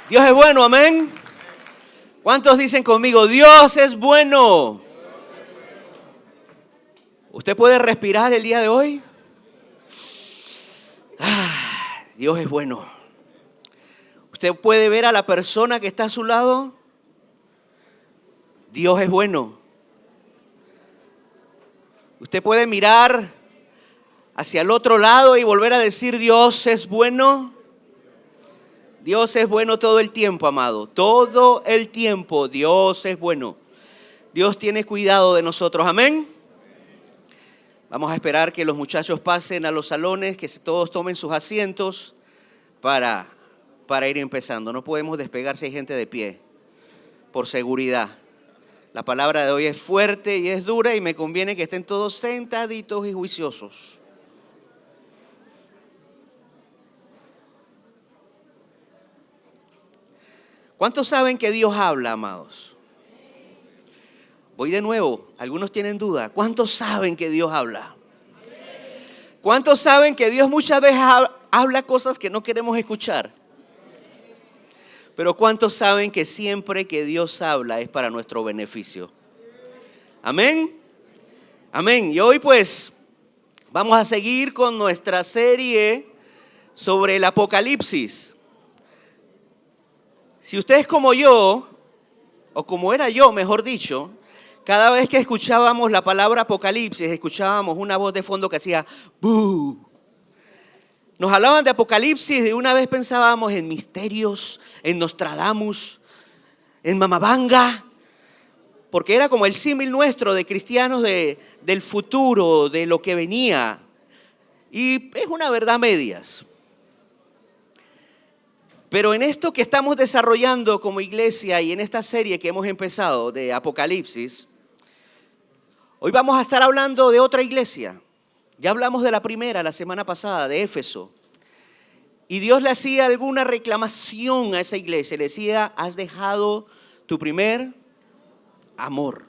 Dios es bueno, amén. ¿Cuántos dicen conmigo, Dios es bueno? ¿Usted puede respirar el día de hoy? Dios es bueno. ¿Usted puede ver a la persona que está a su lado? Dios es bueno. ¿Usted puede mirar hacia el otro lado y volver a decir, Dios es bueno? Dios es bueno todo el tiempo, amado. Todo el tiempo Dios es bueno. Dios tiene cuidado de nosotros, amén. Vamos a esperar que los muchachos pasen a los salones, que todos tomen sus asientos para ir empezando. No podemos despegar si hay gente de pie, por seguridad. La palabra de hoy es fuerte y es dura y me conviene que estén todos sentaditos y juiciosos. ¿Cuántos saben que Dios habla, amados? Voy de nuevo, algunos tienen duda. ¿Cuántos saben que Dios habla? ¿Cuántos saben que Dios muchas veces habla cosas que no queremos escuchar? Pero ¿cuántos saben que siempre que Dios habla es para nuestro beneficio? Amén. Amén. Y hoy pues vamos a seguir con nuestra serie sobre el Apocalipsis. Si usted es como yo, o como era yo, mejor dicho, cada vez que escuchábamos la palabra Apocalipsis, escuchábamos una voz de fondo que hacía ¡bú! Nos hablaban de Apocalipsis, de una vez pensábamos en misterios, en Nostradamus, en Mamabanga, porque era como el símil nuestro de cristianos del futuro, de lo que venía. Y es una verdad a medias. Pero en esto que estamos desarrollando como iglesia y en esta serie que hemos empezado de Apocalipsis, hoy vamos a estar hablando de otra iglesia. Ya hablamos de la primera la semana pasada, de Éfeso. Y Dios le hacía alguna reclamación a esa iglesia. Le decía, has dejado tu primer amor.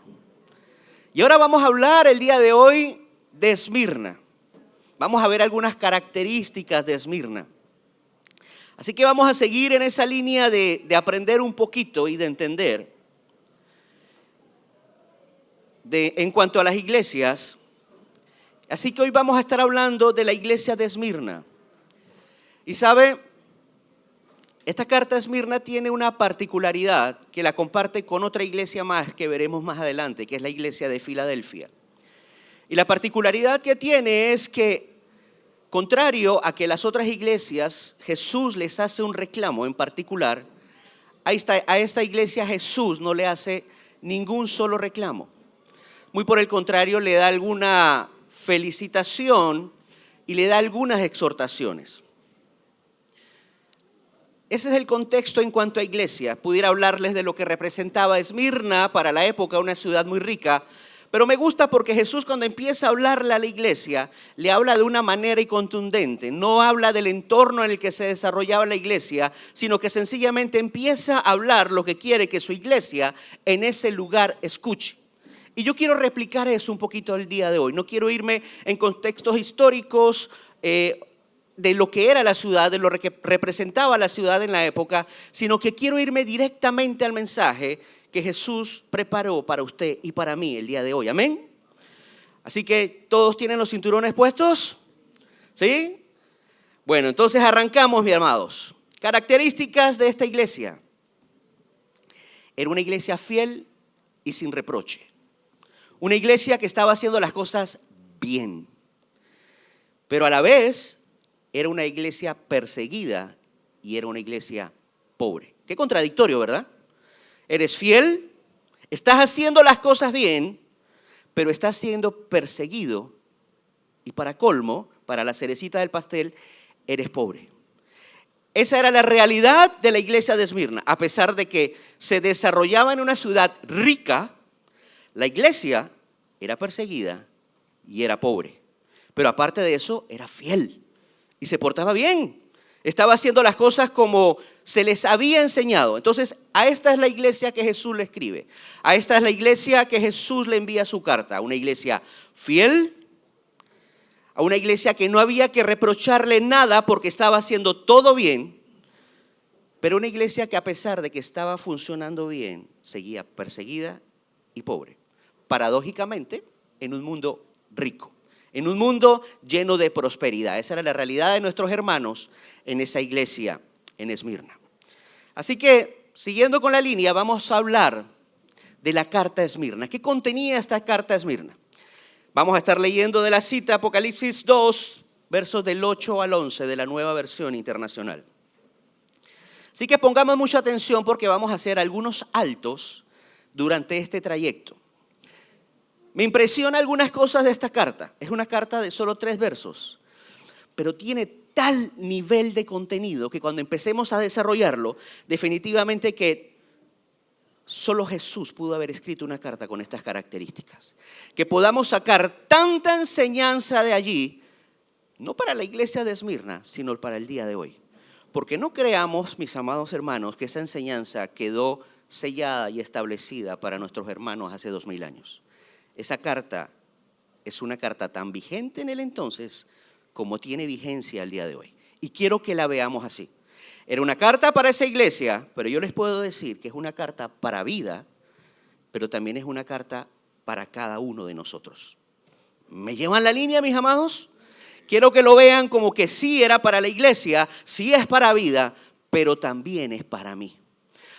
Y ahora vamos a hablar el día de hoy de Esmirna. Vamos a ver algunas características de Esmirna. Así que vamos a seguir en esa línea de aprender un poquito y de entender. En cuanto a las iglesias, así que hoy vamos a estar hablando de la iglesia de Esmirna. Y sabe, esta carta de Esmirna tiene una particularidad que la comparte con otra iglesia más que veremos más adelante, que es la iglesia de Filadelfia. Y la particularidad que tiene es que, contrario a que las otras iglesias, Jesús les hace un reclamo en particular, a esta iglesia Jesús no le hace ningún solo reclamo. Muy por el contrario, le da alguna felicitación y le da algunas exhortaciones. Ese es el contexto en cuanto a iglesia. Pudiera hablarles de lo que representaba Esmirna para la época, una ciudad muy rica, pero me gusta porque Jesús cuando empieza a hablarle a la iglesia, le habla de una manera y contundente. No habla del entorno en el que se desarrollaba la iglesia, sino que sencillamente empieza a hablar lo que quiere que su iglesia en ese lugar escuche. Y yo quiero replicar eso un poquito el día de hoy. No quiero irme en contextos históricos de lo que era la ciudad, de lo que representaba la ciudad en la época, sino que quiero irme directamente al mensaje que Jesús preparó para usted y para mí el día de hoy. Amén. Así que todos tienen los cinturones puestos. ¿Sí? Bueno, entonces arrancamos, mis amados. Características de esta iglesia. Era una iglesia fiel y sin reproche. Una iglesia que estaba haciendo las cosas bien. Pero a la vez era una iglesia perseguida y era una iglesia pobre. Qué contradictorio, ¿verdad? Eres fiel, estás haciendo las cosas bien, pero estás siendo perseguido y para colmo, para la cerecita del pastel, eres pobre. Esa era la realidad de la iglesia de Esmirna. A pesar de que se desarrollaba en una ciudad rica, la iglesia era perseguida y era pobre. Pero aparte de eso, era fiel y se portaba bien. Estaba haciendo las cosas como se les había enseñado. Entonces, a esta es la iglesia que Jesús le escribe. A esta es la iglesia que Jesús le envía su carta. A una iglesia fiel, a una iglesia que no había que reprocharle nada porque estaba haciendo todo bien. Pero una iglesia que a pesar de que estaba funcionando bien, seguía perseguida y pobre. Paradójicamente, en un mundo rico, en un mundo lleno de prosperidad. Esa era la realidad de nuestros hermanos en esa iglesia en Esmirna. Así que, siguiendo con la línea, vamos a hablar de la carta de Esmirna. ¿Qué contenía esta carta de Esmirna? Vamos a estar leyendo de la cita Apocalipsis 2, versos del 8 al 11 de la Nueva Versión Internacional. Así que pongamos mucha atención porque vamos a hacer algunos altos durante este trayecto. Me impresiona algunas cosas de esta carta. Es una carta de solo 3 versos, pero tiene tal nivel de contenido que cuando empecemos a desarrollarlo, definitivamente que solo Jesús pudo haber escrito una carta con estas características. Que podamos sacar tanta enseñanza de allí, no para la iglesia de Esmirna, sino para el día de hoy. Porque no creamos, mis amados hermanos, que esa enseñanza quedó sellada y establecida para nuestros hermanos hace 2000 años. Esa carta es una carta tan vigente en el entonces como tiene vigencia el día de hoy. Y quiero que la veamos así. Era una carta para esa iglesia, pero yo les puedo decir que es una carta para vida, pero también es una carta para cada uno de nosotros. ¿Me llevan la línea, mis amados? Quiero que lo vean como que sí era para la iglesia, sí es para vida, pero también es para mí.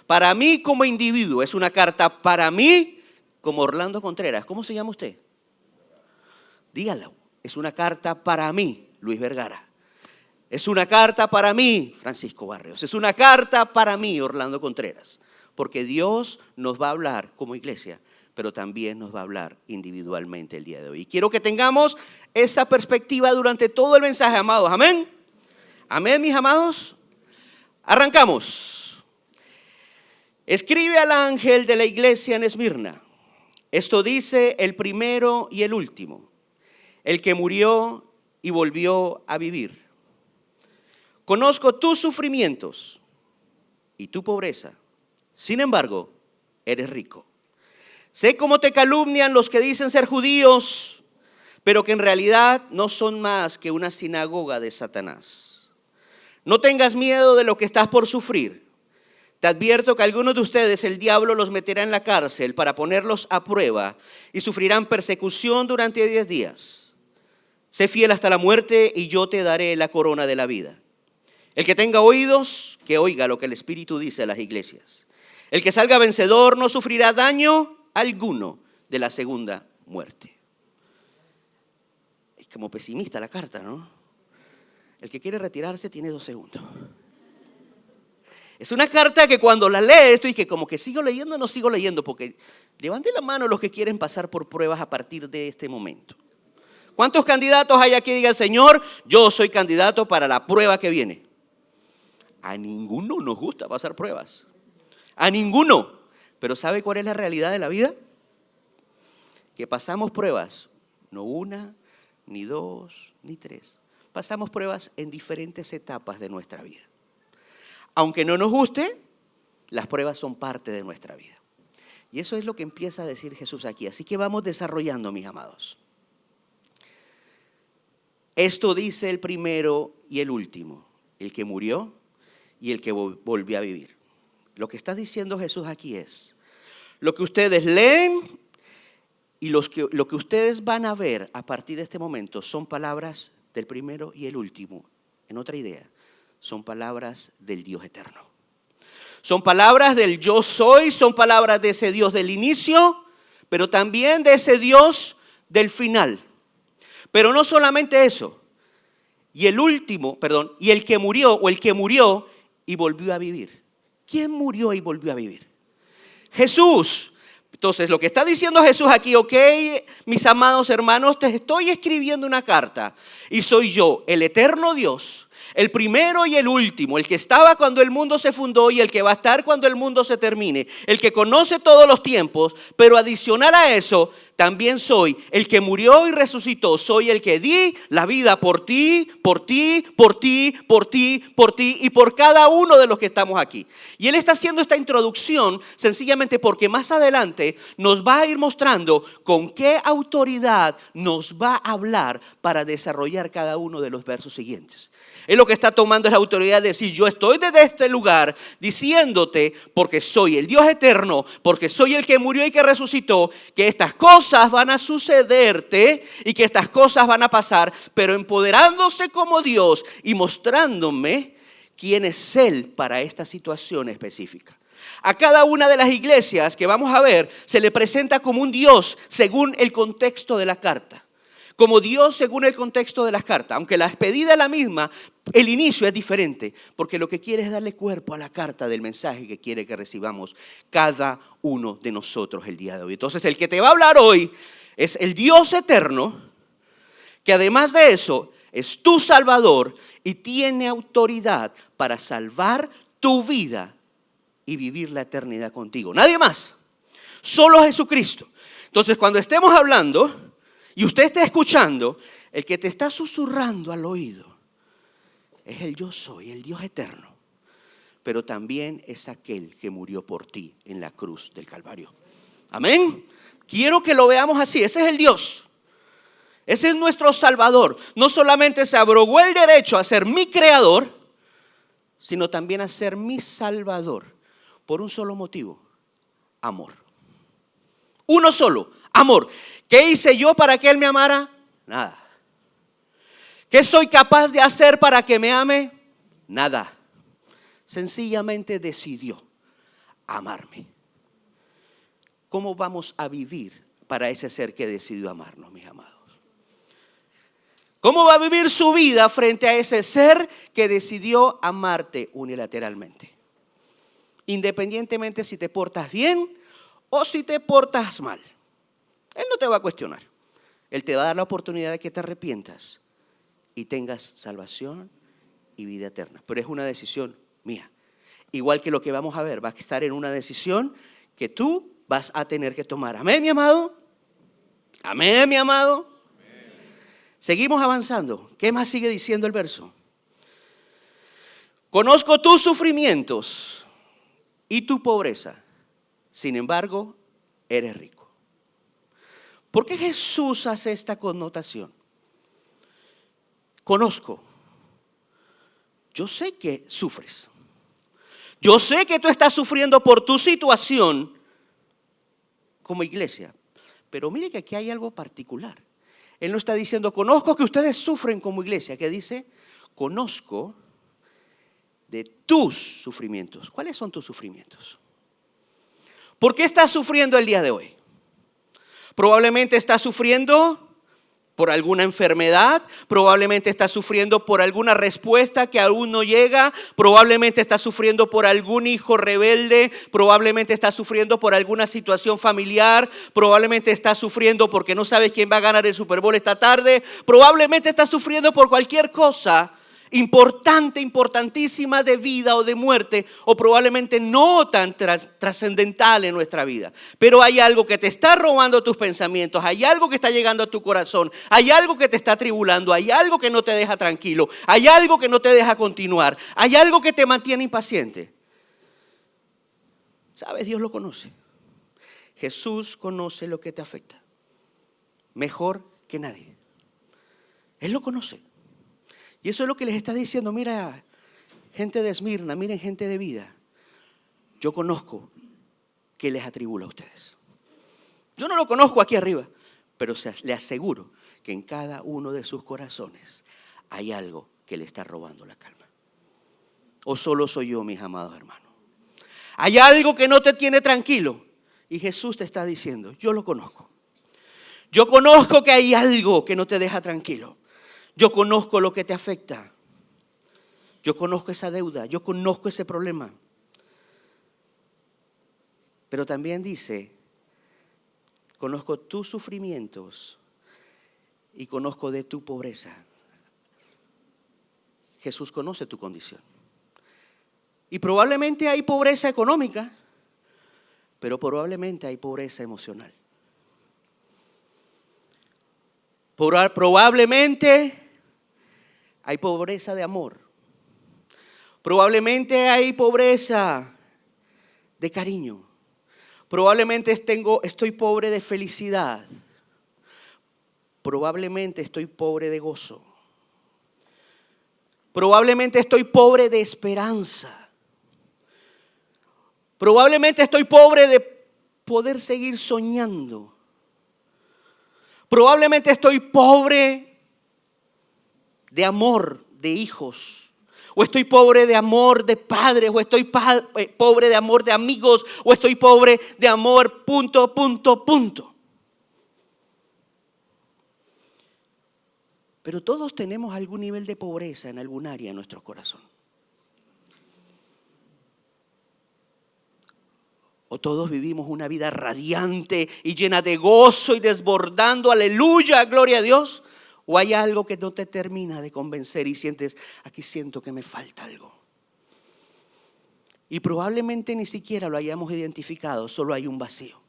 Para mí como individuo, es una carta para mí como Orlando Contreras. ¿Cómo se llama usted? Dígalo. Es una carta para mí, Luis Vergara. Es una carta para mí, Francisco Barrios. Es una carta para mí, Orlando Contreras. Porque Dios nos va a hablar como iglesia, pero también nos va a hablar individualmente el día de hoy. Y quiero que tengamos esta perspectiva durante todo el mensaje, amados. Amén. Amén, mis amados. Arrancamos. Escribe al ángel de la iglesia en Esmirna. Esto dice el primero y el último, el que murió y volvió a vivir. Conozco tus sufrimientos y tu pobreza. Sin embargo, eres rico. Sé cómo te calumnian los que dicen ser judíos, pero que en realidad no son más que una sinagoga de Satanás. No tengas miedo de lo que estás por sufrir. Te advierto que algunos de ustedes el diablo los meterá en la cárcel para ponerlos a prueba y sufrirán persecución durante 10 días. Sé fiel hasta la muerte y yo te daré la corona de la vida. El que tenga oídos, que oiga lo que el Espíritu dice a las iglesias. El que salga vencedor no sufrirá daño alguno de la segunda muerte. Es como pesimista la carta, ¿no? El que quiere retirarse tiene 2 segundos. Es una carta que cuando la lees, estoy que como que sigo leyendo o no sigo leyendo, porque levanten la mano los que quieren pasar por pruebas a partir de este momento. ¿Cuántos candidatos hay aquí que digan, Señor, yo soy candidato para la prueba que viene? A ninguno nos gusta pasar pruebas. A ninguno. Pero ¿sabe cuál es la realidad de la vida? Que pasamos pruebas, no 1, ni 2, ni 3. Pasamos pruebas en diferentes etapas de nuestra vida. Aunque no nos guste, las pruebas son parte de nuestra vida. Y eso es lo que empieza a decir Jesús aquí. Así que vamos desarrollando, mis amados. Esto dice el primero y el último, el que murió y el que volvió a vivir. Lo que está diciendo Jesús aquí es, lo que ustedes leen y lo que ustedes van a ver a partir de este momento son palabras del primero y el último. En otra idea, son palabras del Dios eterno. Son palabras del yo soy, son palabras de ese Dios del inicio, pero también de ese Dios del final. Pero no solamente eso. Y el que murió y volvió a vivir. ¿Quién murió y volvió a vivir? Jesús. Entonces, lo que está diciendo Jesús aquí, ok, mis amados hermanos, te estoy escribiendo una carta y soy yo, el eterno Dios, el primero y el último, el que estaba cuando el mundo se fundó y el que va a estar cuando el mundo se termine, el que conoce todos los tiempos, pero adicional a eso, también soy el que murió y resucitó, soy el que di la vida por ti, por ti, por ti, por ti, por ti y por cada uno de los que estamos aquí. Y Él está haciendo esta introducción sencillamente porque más adelante nos va a ir mostrando con qué autoridad nos va a hablar para desarrollar cada uno de los versos siguientes. Él lo que está tomando es la autoridad de decir, yo estoy desde este lugar diciéndote, porque soy el Dios eterno, porque soy el que murió y que resucitó, que estas cosas van a sucederte y que estas cosas van a pasar, pero empoderándose como Dios y mostrándome quién es Él para esta situación específica. A cada una de las iglesias que vamos a ver se le presenta como un Dios según el contexto de la carta. Como Dios según el contexto de las cartas. Aunque la despedida es la misma, el inicio es diferente. Porque lo que quiere es darle cuerpo a la carta del mensaje que quiere que recibamos cada uno de nosotros el día de hoy. Entonces el que te va a hablar hoy es el Dios eterno, que además de eso es tu Salvador y tiene autoridad para salvar tu vida y vivir la eternidad contigo. Nadie más, solo Jesucristo. Entonces cuando estemos hablando y usted está escuchando, el que te está susurrando al oído es el yo soy, el Dios eterno, pero también es aquel que murió por ti en la cruz del Calvario. Amén. Quiero que lo veamos así. Ese es el Dios. Ese es nuestro Salvador. No solamente se abrogó el derecho a ser mi creador, sino también a ser mi Salvador. Por un solo motivo: amor. Uno solo, amor. ¿Qué hice yo para que Él me amara? Nada. ¿Qué soy capaz de hacer para que me ame? Nada. Sencillamente decidió amarme. ¿Cómo vamos a vivir para ese ser que decidió amarnos, mis amados? ¿Cómo va a vivir su vida frente a ese ser que decidió amarte unilateralmente? Independientemente si te portas bien o si te portas mal. Él no te va a cuestionar. Él te va a dar la oportunidad de que te arrepientas y tengas salvación y vida eterna. Pero es una decisión mía. Igual que lo que vamos a ver, va a estar en una decisión que tú vas a tener que tomar. Amén, mi amado. Amén, mi amado. Seguimos avanzando. ¿Qué más sigue diciendo el verso? Conozco tus sufrimientos y tu pobreza. Sin embargo, eres rico. ¿Por qué Jesús hace esta connotación? Conozco. Yo sé que sufres. Yo sé que tú estás sufriendo por tu situación como iglesia. Pero mire que aquí hay algo particular. Él no está diciendo, conozco que ustedes sufren como iglesia. ¿Qué dice? Conozco de tus sufrimientos. ¿Cuáles son tus sufrimientos? ¿Por qué estás sufriendo el día de hoy? Probablemente estás sufriendo por alguna enfermedad, probablemente estás sufriendo por alguna respuesta que aún no llega, probablemente estás sufriendo por algún hijo rebelde, probablemente estás sufriendo por alguna situación familiar, probablemente estás sufriendo porque no sabes quién va a ganar el Super Bowl esta tarde, probablemente estás sufriendo por cualquier cosa importante, importantísima de vida o de muerte, o probablemente no tan trascendental en nuestra vida. Pero hay algo que te está robando tus pensamientos, hay algo que está llegando a tu corazón, hay algo que te está atribulando, hay algo que no te deja tranquilo, hay algo que no te deja continuar, hay algo que te mantiene impaciente. ¿Sabes? Dios lo conoce. Jesús conoce lo que te afecta mejor que nadie. Él lo conoce. Y eso es lo que les está diciendo. Mira, gente de Esmirna, miren, gente de vida. Yo conozco que les atribula a ustedes. Yo no lo conozco aquí arriba, pero le aseguro que en cada uno de sus corazones hay algo que le está robando la calma. ¿O solo soy yo, mis amados hermanos? Hay algo que no te tiene tranquilo. Y Jesús te está diciendo, yo lo conozco. Yo conozco que hay algo que no te deja tranquilo. Yo conozco lo que te afecta. Yo conozco esa deuda. Yo conozco ese problema. Pero también dice, conozco tus sufrimientos y conozco de tu pobreza. Jesús conoce tu condición. Y probablemente hay pobreza económica, pero probablemente hay pobreza emocional. Probablemente hay pobreza de amor. Probablemente hay pobreza de cariño. Probablemente estoy pobre de felicidad. Probablemente estoy pobre de gozo. Probablemente estoy pobre de esperanza. Probablemente estoy pobre de poder seguir soñando. Probablemente estoy pobre de amor de hijos. O estoy pobre de amor de padres. O estoy pobre de amor de amigos. O estoy pobre de amor, punto. Pero todos tenemos algún nivel de pobreza en algún área de nuestro corazón. O todos vivimos una vida radiante y llena de gozo y desbordando, aleluya, gloria a Dios. O hay algo que no te termina de convencer y sientes, aquí siento que me falta algo. Y probablemente ni siquiera lo hayamos identificado, solo hay un vacío.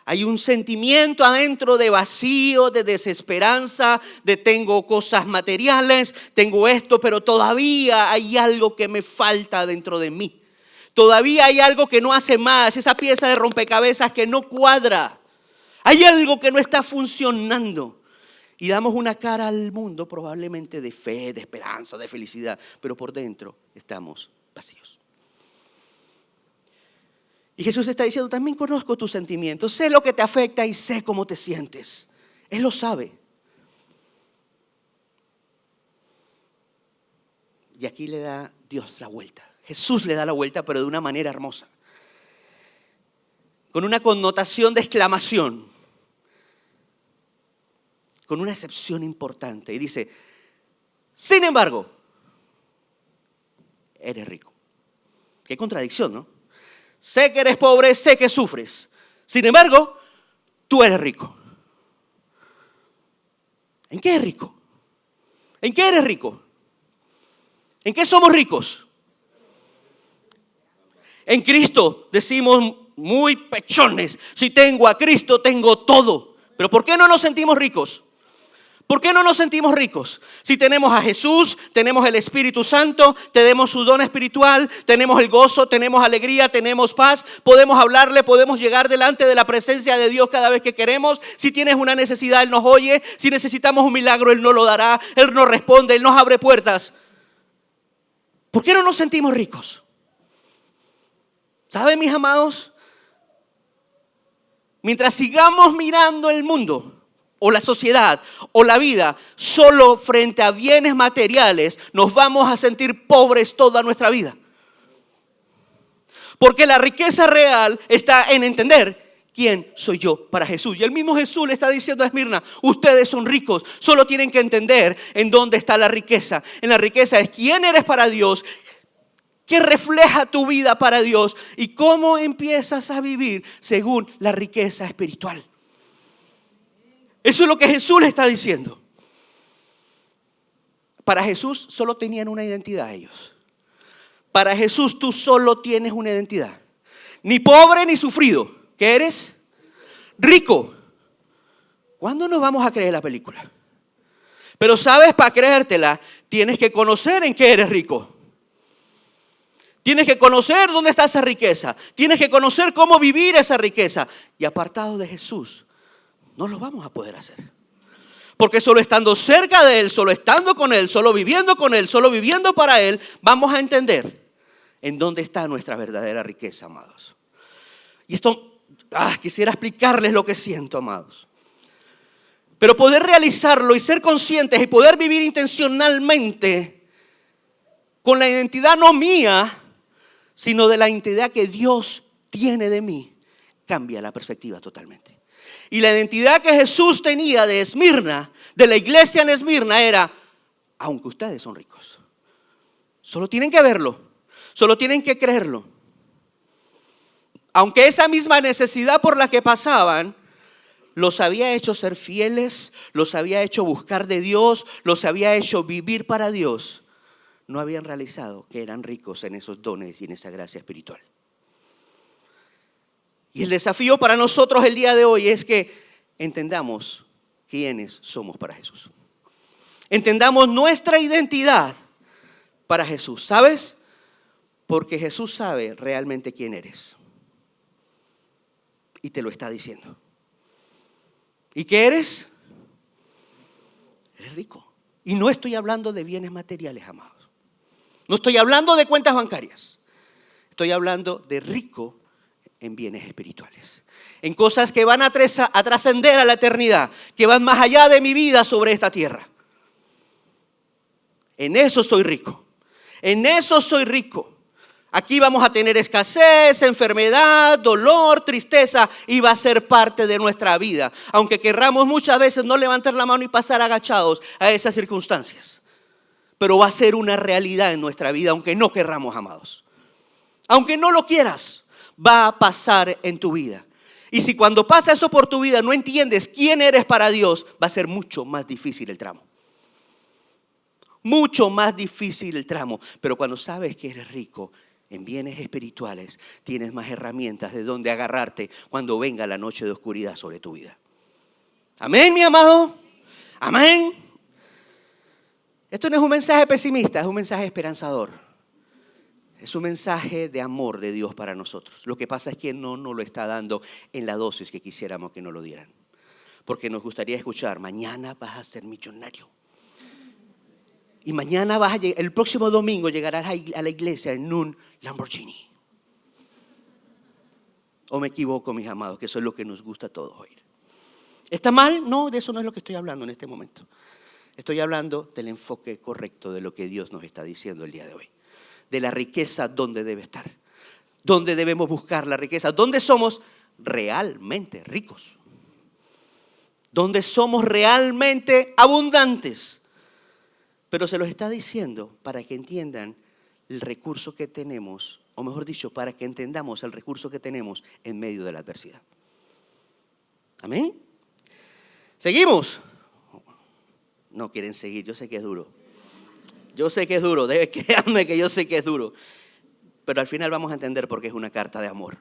Hay un sentimiento adentro de vacío, de desesperanza, de tengo cosas materiales, tengo esto, pero todavía hay algo que me falta dentro de mí. Todavía hay algo que no hace más, esa pieza de rompecabezas que no cuadra. Hay algo que no está funcionando. Y damos una cara al mundo probablemente de fe, de esperanza, de felicidad, pero por dentro estamos vacíos. Y Jesús está diciendo, también conozco tus sentimientos, sé lo que te afecta y sé cómo te sientes. Él lo sabe. Y aquí le da Dios la vuelta. Jesús le da la vuelta, pero de una manera hermosa. Con una connotación de exclamación. Con una excepción importante. Y dice, sin embargo, eres rico. Qué contradicción, ¿no? Sé que eres pobre, sé que sufres. Sin embargo, tú eres rico. ¿En qué es rico? ¿En qué eres rico? ¿En qué somos ricos? En Cristo decimos muy pechones, si tengo a Cristo tengo todo. Pero ¿por qué no nos sentimos ricos? ¿Por qué no nos sentimos ricos? Si tenemos a Jesús, tenemos el Espíritu Santo, tenemos su don espiritual, tenemos el gozo, tenemos alegría, tenemos paz, podemos hablarle, podemos llegar delante de la presencia de Dios cada vez que queremos. Si tienes una necesidad, Él nos oye. Si necesitamos un milagro, Él nos lo dará. Él nos responde, Él nos abre puertas. ¿Por qué no nos sentimos ricos? ¿Saben, mis amados? Mientras sigamos mirando el mundo o la sociedad o la vida solo frente a bienes materiales, nos vamos a sentir pobres toda nuestra vida. Porque la riqueza real está en entender quién soy yo para Jesús. Y el mismo Jesús le está diciendo a Esmirna, ustedes son ricos, solo tienen que entender en dónde está la riqueza. En la riqueza es quién eres para Dios, qué refleja tu vida para Dios y cómo empiezas a vivir según la riqueza espiritual. Eso es lo que Jesús le está diciendo. Para Jesús solo tenían una identidad ellos. Para Jesús tú solo tienes una identidad. Ni pobre ni sufrido. ¿Qué eres? Rico. ¿Cuándo nos vamos a creer la película? Pero sabes, para creértela, tienes que conocer en qué eres rico. Tienes que conocer dónde está esa riqueza. Tienes que conocer cómo vivir esa riqueza. Y apartado de Jesús, no lo vamos a poder hacer. Porque solo estando cerca de Él, solo estando con Él, solo viviendo con Él, solo viviendo para Él, vamos a entender en dónde está nuestra verdadera riqueza, amados. Y esto, quisiera explicarles lo que siento, amados. Pero poder realizarlo y ser conscientes y poder vivir intencionalmente con la identidad no mía, sino de la identidad que Dios tiene de mí, cambia la perspectiva totalmente. Y la identidad que Jesús tenía de Esmirna, de la iglesia en Esmirna, era, aunque ustedes son ricos, solo tienen que verlo, solo tienen que creerlo. Aunque esa misma necesidad por la que pasaban, los había hecho ser fieles, los había hecho buscar de Dios, los había hecho vivir para Dios, no habían realizado que eran ricos en esos dones y en esa gracia espiritual. Y el desafío para nosotros el día de hoy es que entendamos quiénes somos para Jesús. Entendamos nuestra identidad para Jesús. ¿Sabes? Porque Jesús sabe realmente quién eres. Y te lo está diciendo. ¿Y qué eres? Eres rico. Y no estoy hablando de bienes materiales, amados. No estoy hablando de cuentas bancarias. Estoy hablando de rico en bienes espirituales. En cosas que van a trascender a la eternidad, que van más allá de mi vida sobre esta tierra. En eso soy rico. En eso soy rico. Aquí vamos a tener escasez, enfermedad, dolor, tristeza y va a ser parte de nuestra vida. Aunque querramos muchas veces no levantar la mano y pasar agachados a esas circunstancias. Pero va a ser una realidad en nuestra vida, aunque no querramos, amados. Aunque no lo quieras, va a pasar en tu vida. Y si cuando pasa eso por tu vida no entiendes quién eres para Dios, va a ser mucho más difícil el tramo. Mucho más difícil el tramo. Pero cuando sabes que eres rico en bienes espirituales, tienes más herramientas de dónde agarrarte cuando venga la noche de oscuridad sobre tu vida. Amén, mi amado. Amén. Esto no es un mensaje pesimista, es un mensaje esperanzador. Es un mensaje de amor de Dios para nosotros. Lo que pasa es que no nos lo está dando en la dosis que quisiéramos que nos lo dieran. Porque nos gustaría escuchar, mañana vas a ser millonario. Y mañana el próximo domingo llegarás a la iglesia en un Lamborghini. ¿O me equivoco, mis amados? Que eso es lo que nos gusta a todos oír. ¿Está mal? No, de eso no es lo que estoy hablando en este momento. Estoy hablando del enfoque correcto de lo que Dios nos está diciendo el día de hoy. De la riqueza, dónde debe estar. Dónde debemos buscar la riqueza. Dónde somos realmente ricos. Dónde somos realmente abundantes. Pero se los está diciendo para que entiendan el recurso que tenemos, o mejor dicho, para que entendamos el recurso que tenemos en medio de la adversidad. Amén. Seguimos. No quieren seguir, yo sé que es duro. Yo sé que es duro, créanme que yo sé que es duro. Pero al final vamos a entender por qué es una carta de amor.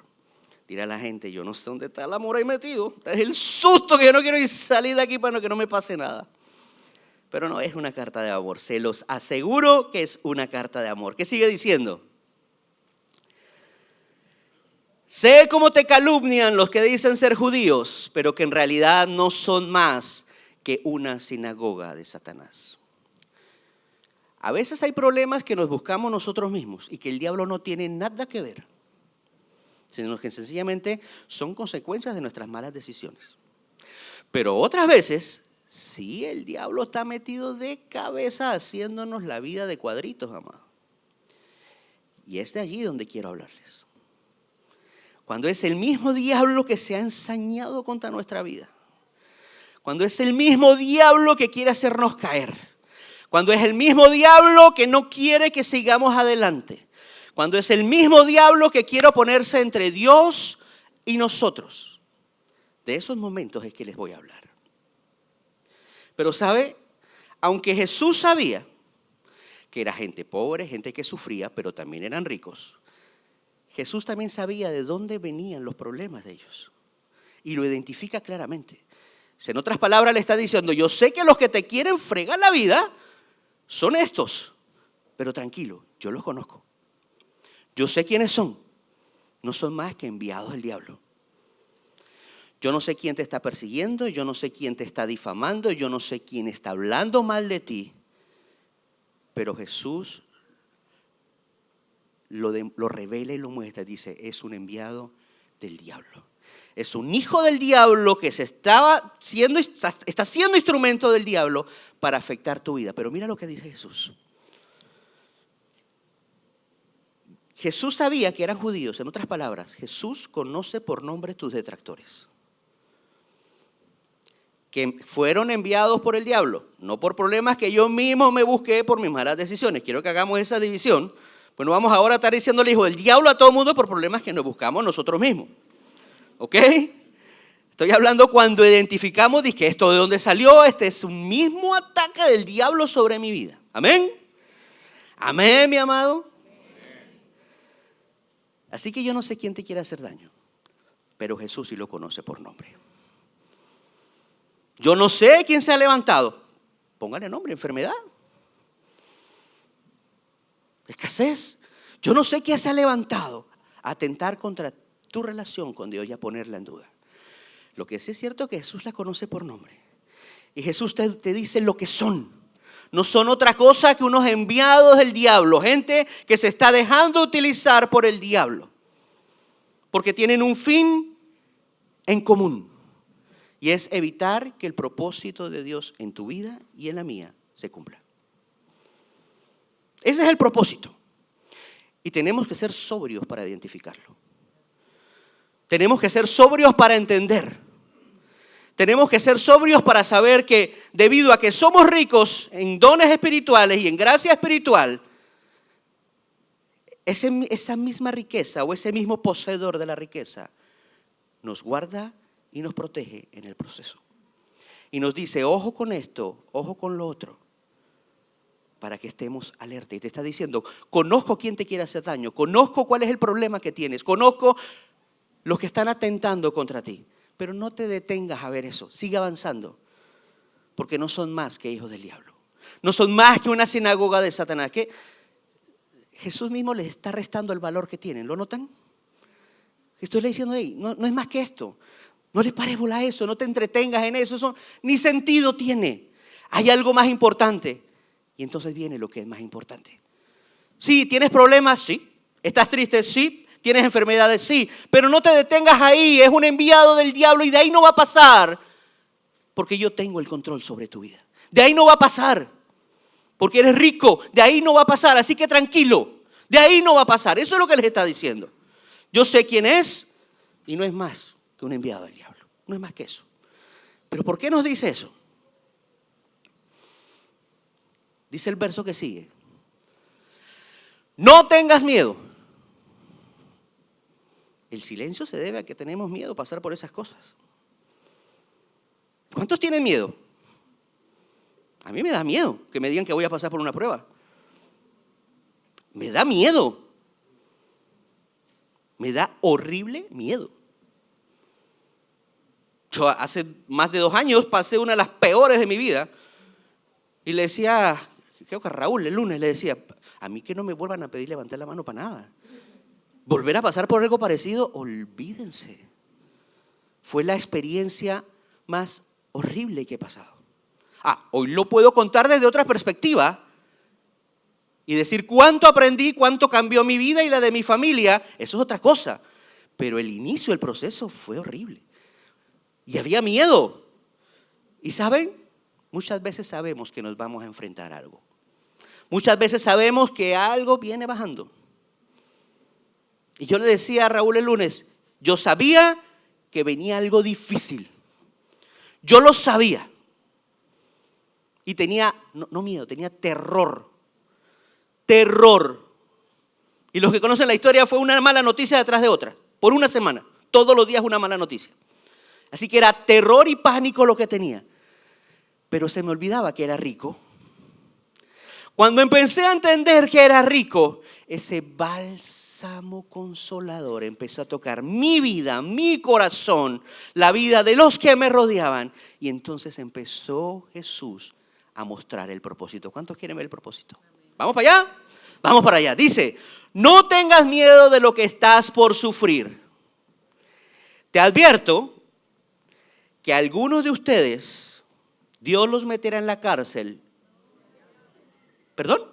Dirá la gente, yo no sé dónde está el amor ahí metido. Es el susto que yo no quiero ir salir de aquí para que no me pase nada. Pero no es una carta de amor, se los aseguro que es una carta de amor. ¿Qué sigue diciendo? Sé cómo te calumnian los que dicen ser judíos, pero que en realidad no son más que una sinagoga de Satanás. A veces hay problemas que nos buscamos nosotros mismos y que el diablo no tiene nada que ver, sino que sencillamente son consecuencias de nuestras malas decisiones. Pero otras veces, sí, el diablo está metido de cabeza haciéndonos la vida de cuadritos, amado. Y es de allí donde quiero hablarles. Cuando es el mismo diablo que se ha ensañado contra nuestra vida. Cuando es el mismo diablo que quiere hacernos caer. Cuando es el mismo diablo que no quiere que sigamos adelante. Cuando es el mismo diablo que quiere ponerse entre Dios y nosotros. De esos momentos es que les voy a hablar. Pero ¿sabe? Aunque Jesús sabía que era gente pobre, gente que sufría, pero también eran ricos, Jesús también sabía de dónde venían los problemas de ellos. Y lo identifica claramente. En otras palabras le está diciendo, yo sé que los que te quieren fregar la vida son estos, pero tranquilo, yo los conozco. Yo sé quiénes son. No son más que enviados del diablo. Yo no sé quién te está persiguiendo, yo no sé quién te está difamando, yo no sé quién está hablando mal de ti. Pero Jesús lo revela y lo muestra. Dice, es un enviado del diablo. Es un hijo del diablo que está siendo instrumento del diablo para afectar tu vida. Pero mira lo que dice Jesús. Jesús sabía que eran judíos. En otras palabras, Jesús conoce por nombre tus detractores. Que fueron enviados por el diablo, no por problemas que yo mismo me busqué por mis malas decisiones. Quiero que hagamos esa división. Pues no vamos ahora a estar diciendo el hijo del diablo a todo el mundo por problemas que nos buscamos nosotros mismos. ¿Ok? Estoy hablando cuando identificamos, dije, esto de dónde salió, este es un mismo ataque del diablo sobre mi vida. Amén. Amén, mi amado. Así que yo no sé quién te quiere hacer daño, pero Jesús sí lo conoce por nombre. Yo no sé quién se ha levantado. Póngale nombre, enfermedad, escasez. Yo no sé quién se ha levantado a atentar contra tu relación con Dios y a ponerla en duda. Lo que sí es cierto es que Jesús la conoce por nombre. Y Jesús te dice lo que son, no son otra cosa que unos enviados del diablo, gente que se está dejando utilizar por el diablo, porque tienen un fin en común, y es evitar que el propósito de Dios en tu vida y en la mía se cumpla. Ese es el propósito, y tenemos que ser sobrios para identificarlo. Tenemos que ser sobrios para entender. Tenemos que ser sobrios para saber que debido a que somos ricos en dones espirituales y en gracia espiritual, esa misma riqueza o ese mismo poseedor de la riqueza nos guarda y nos protege en el proceso. Y nos dice, ojo con esto, ojo con lo otro, para que estemos alerta. Y te está diciendo, conozco quién te quiere hacer daño, conozco cuál es el problema que tienes, conozco los que están atentando contra ti. Pero no te detengas a ver eso, sigue avanzando, porque no son más que hijos del diablo. No son más que una sinagoga de Satanás. Que Jesús mismo les está restando el valor que tienen. ¿Lo notan? Estoy le diciendo ahí, no es más que esto. No le pares bola a eso, no te entretengas en eso, eso ni sentido tiene. Hay algo más importante. Y entonces viene lo que es más importante. Sí, ¿tienes problemas? Sí. ¿Estás triste? Sí. ¿Tienes enfermedades? Sí, pero no te detengas ahí, es un enviado del diablo y de ahí no va a pasar, porque yo tengo el control sobre tu vida. De ahí no va a pasar, porque eres rico, de ahí no va a pasar, así que tranquilo, de ahí no va a pasar. Eso es lo que les está diciendo. Yo sé quién es y no es más que un enviado del diablo, no es más que eso. ¿Pero por qué nos dice eso? Dice el verso que sigue. No tengas miedo. El silencio se debe a que tenemos miedo a pasar por esas cosas. ¿Cuántos tienen miedo? A mí me da miedo que me digan que voy a pasar por una prueba. Me da miedo. Me da horrible miedo. Yo hace más de 2 años pasé una de las peores de mi vida y le decía, creo que a Raúl el lunes le decía, a mí que no me vuelvan a pedir levantar la mano para nada. Volver a pasar por algo parecido, olvídense. Fue la experiencia más horrible que he pasado. Hoy lo puedo contar desde otra perspectiva y decir cuánto aprendí, cuánto cambió mi vida y la de mi familia. Eso es otra cosa. Pero el inicio del proceso fue horrible. Y había miedo. Y ¿saben? Muchas veces sabemos que nos vamos a enfrentar a algo. Muchas veces sabemos que algo viene bajando. Y yo le decía a Raúl el lunes, yo sabía que venía algo difícil. Yo lo sabía. Y tenía, no miedo, tenía terror. Terror. Y los que conocen la historia fue una mala noticia detrás de otra. Por una semana. Todos los días una mala noticia. Así que era terror y pánico lo que tenía. Pero se me olvidaba que era rico. Cuando empecé a entender que era rico, ese bálsamo consolador empezó a tocar mi vida, mi corazón, la vida de los que me rodeaban. Y entonces empezó Jesús a mostrar el propósito. ¿Cuántos quieren ver el propósito? ¿Vamos para allá? Vamos para allá. Dice, no tengas miedo de lo que estás por sufrir. Te advierto que algunos de ustedes, Dios los meterá en la cárcel. ¿Perdón?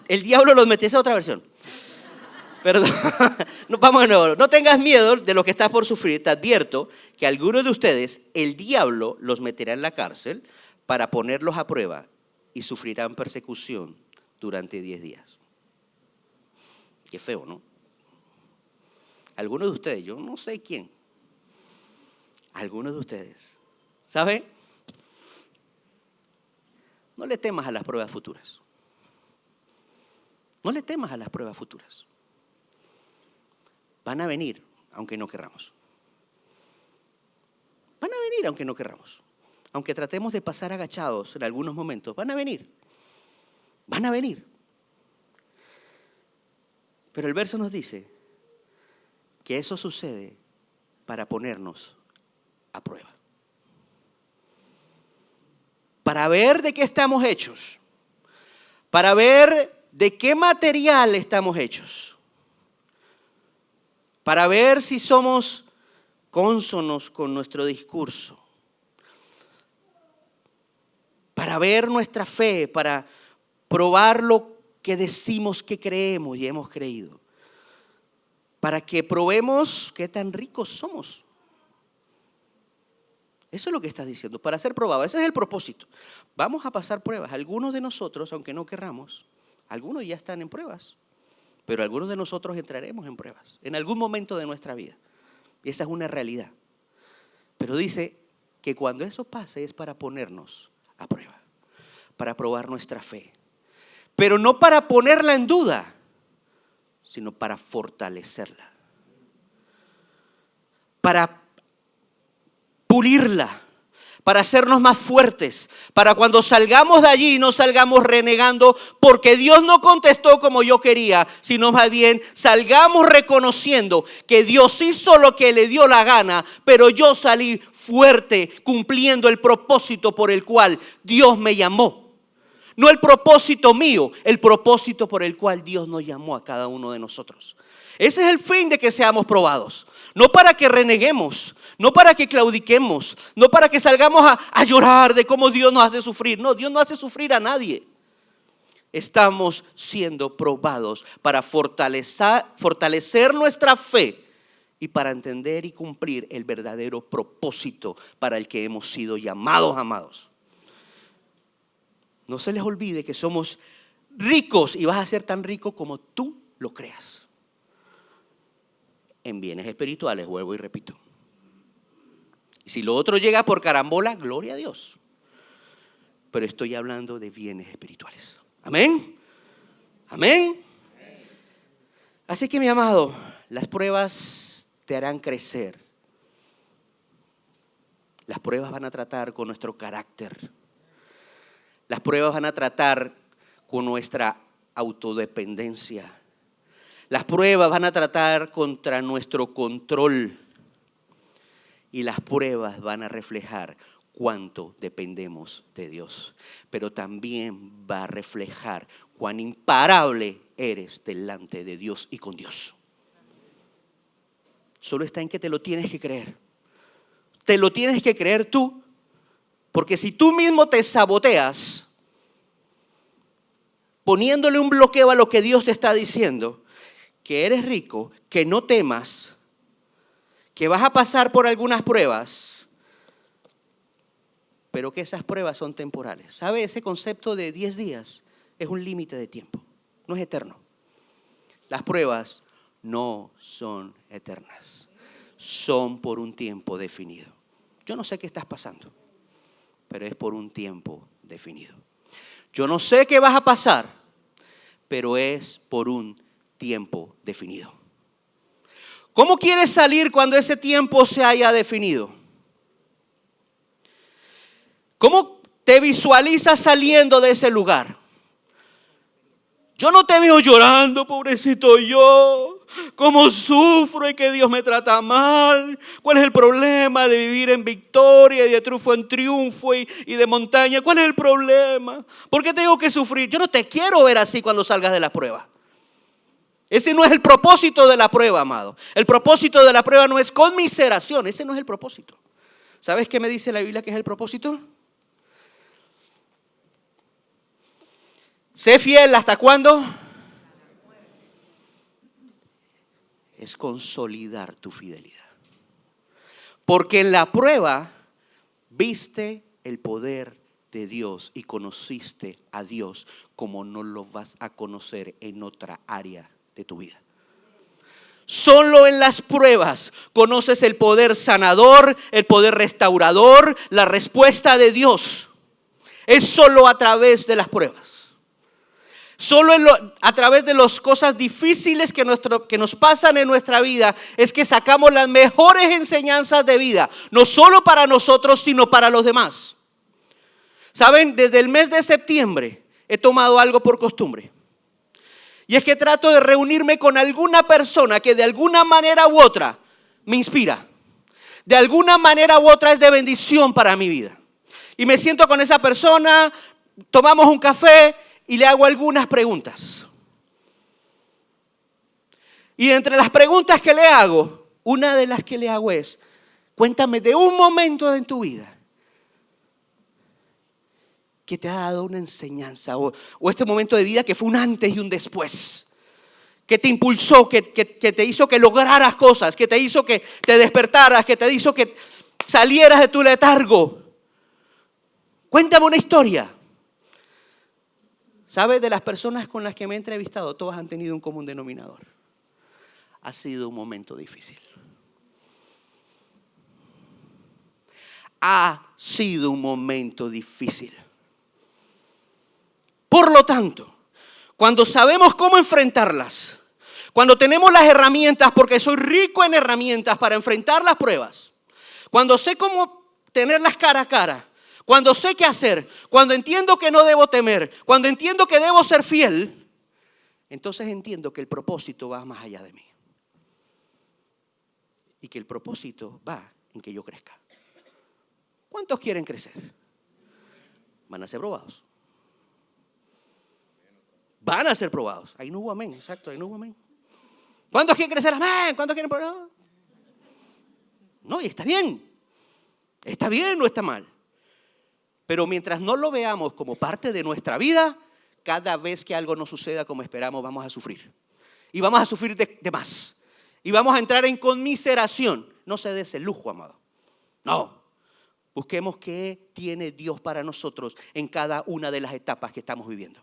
El diablo los metió, esa es otra versión. Perdón, vamos de nuevo. No tengas miedo de lo que estás por sufrir. Te advierto que algunos de ustedes, el diablo los meterá en la cárcel para ponerlos a prueba y sufrirán persecución durante 10 días. Qué feo, ¿no? Algunos de ustedes, yo no sé quién. Algunos de ustedes, ¿saben? No le temas a las pruebas futuras. No le temas a las pruebas futuras. Van a venir, aunque no querramos. Van a venir, aunque no querramos. Aunque tratemos de pasar agachados en algunos momentos, van a venir. Van a venir. Pero el verso nos dice que eso sucede para ponernos a prueba. Para ver de qué estamos hechos. Para ver de qué material estamos hechos. Para ver si somos cónsonos con nuestro discurso. para ver nuestra fe, para probar lo que decimos que creemos y hemos creído, para que probemos qué tan ricos somos. Eso es lo que estás diciendo, para ser probado. Ese es el propósito. Vamos a pasar pruebas. Algunos de nosotros, aunque no querramos, algunos ya están en pruebas, pero algunos de nosotros entraremos en pruebas en algún momento de nuestra vida. Y esa es una realidad. Pero dice que cuando eso pase es para ponernos a prueba, para probar nuestra fe. Pero no para ponerla en duda, sino para fortalecerla, para pulirla, para hacernos más fuertes, para cuando salgamos de allí no salgamos renegando porque Dios no contestó como yo quería, sino más bien salgamos reconociendo que Dios hizo lo que le dio la gana, pero yo salí fuerte cumpliendo el propósito por el cual Dios me llamó. No el propósito mío, el propósito por el cual Dios nos llamó a cada uno de nosotros. Ese es el fin de que seamos probados. No para que reneguemos, no para que claudiquemos, no para que salgamos a llorar de cómo Dios nos hace sufrir. No, Dios no hace sufrir a nadie. Estamos siendo probados para fortalecer nuestra fe y para entender y cumplir el verdadero propósito para el que hemos sido llamados, amados. No se les olvide que somos ricos y vas a ser tan rico como tú lo creas. En bienes espirituales, vuelvo y repito. Y si lo otro llega por carambola, gloria a Dios. Pero estoy hablando de bienes espirituales. Amén. Amén. Así que mi amado, las pruebas te harán crecer. Las pruebas van a tratar con nuestro carácter. Las pruebas van a tratar con nuestra autodependencia. Las pruebas van a tratar contra nuestro control. Y las pruebas van a reflejar cuánto dependemos de Dios. Pero también va a reflejar cuán imparable eres delante de Dios y con Dios. Solo está en que te lo tienes que creer. Te lo tienes que creer tú. Porque si tú mismo te saboteas, poniéndole un bloqueo a lo que Dios te está diciendo, que eres rico, que no temas, que vas a pasar por algunas pruebas, pero que esas pruebas son temporales. ¿Sabe? Ese concepto de 10 días es un límite de tiempo, no es eterno. Las pruebas no son eternas, son por un tiempo definido. Yo no sé qué estás pasando, pero es por un tiempo definido. Yo no sé qué vas a pasar, pero es por un tiempo definido. ¿Cómo quieres salir cuando ese tiempo se haya definido? ¿Cómo te visualizas saliendo de ese lugar? Yo no te veo llorando, pobrecito yo, cómo sufro y que Dios me trata mal. ¿Cuál es el problema de vivir en victoria y de triunfo en triunfo y de montaña? ¿Cuál es el problema? ¿Por qué tengo que sufrir? Yo no te quiero ver así cuando salgas de la prueba. Ese no es el propósito de la prueba, amado. El propósito de la prueba no es conmiseración, ese no es el propósito. ¿Sabes qué me dice la Biblia que es el propósito? Sé fiel, ¿hasta cuándo? Es consolidar tu fidelidad. Porque en la prueba viste el poder de Dios y conociste a Dios como no lo vas a conocer en otra área de tu vida. Solo en las pruebas conoces el poder sanador, el poder restaurador, la respuesta de Dios. Es solo a través de las pruebas. Solo a través de las cosas difíciles que nos pasan en nuestra vida es que sacamos las mejores enseñanzas de vida, no solo para nosotros, sino para los demás. ¿Saben? Desde el mes de septiembre he tomado algo por costumbre. Y es que trato de reunirme con alguna persona que de alguna manera u otra me inspira. De alguna manera u otra es de bendición para mi vida. Y me siento con esa persona, tomamos un café y le hago algunas preguntas. Y entre las preguntas que le hago, una de las que le hago es: cuéntame de un momento en tu vida que te ha dado una enseñanza o este momento de vida que fue un antes y un después, que te impulsó, que te hizo que lograras cosas, que te hizo que te despertaras, que te hizo que salieras de tu letargo. Cuéntame una historia. ¿Sabes? De las personas con las que me he entrevistado, todas han tenido un común denominador. Ha sido un momento difícil. Ha sido un momento difícil. Por lo tanto, cuando sabemos cómo enfrentarlas, cuando tenemos las herramientas, porque soy rico en herramientas para enfrentar las pruebas, cuando sé cómo tenerlas cara a cara, cuando sé qué hacer, cuando entiendo que no debo temer, cuando entiendo que debo ser fiel, entonces entiendo que el propósito va más allá de mí. Y que el propósito va en que yo crezca. ¿Cuántos quieren crecer? Van a ser probados. Van a ser probados. Ahí no hubo amén, exacto, ahí no hubo amén. ¿Cuántos quieren crecer? Amén. ¿Cuántos quieren probar? No, y está bien. Está bien o está mal. Pero mientras no lo veamos como parte de nuestra vida, cada vez que algo no suceda como esperamos, vamos a sufrir. Y vamos a sufrir de más. Y vamos a entrar en conmiseración. No se dé ese lujo, amado. No. Busquemos qué tiene Dios para nosotros en cada una de las etapas que estamos viviendo.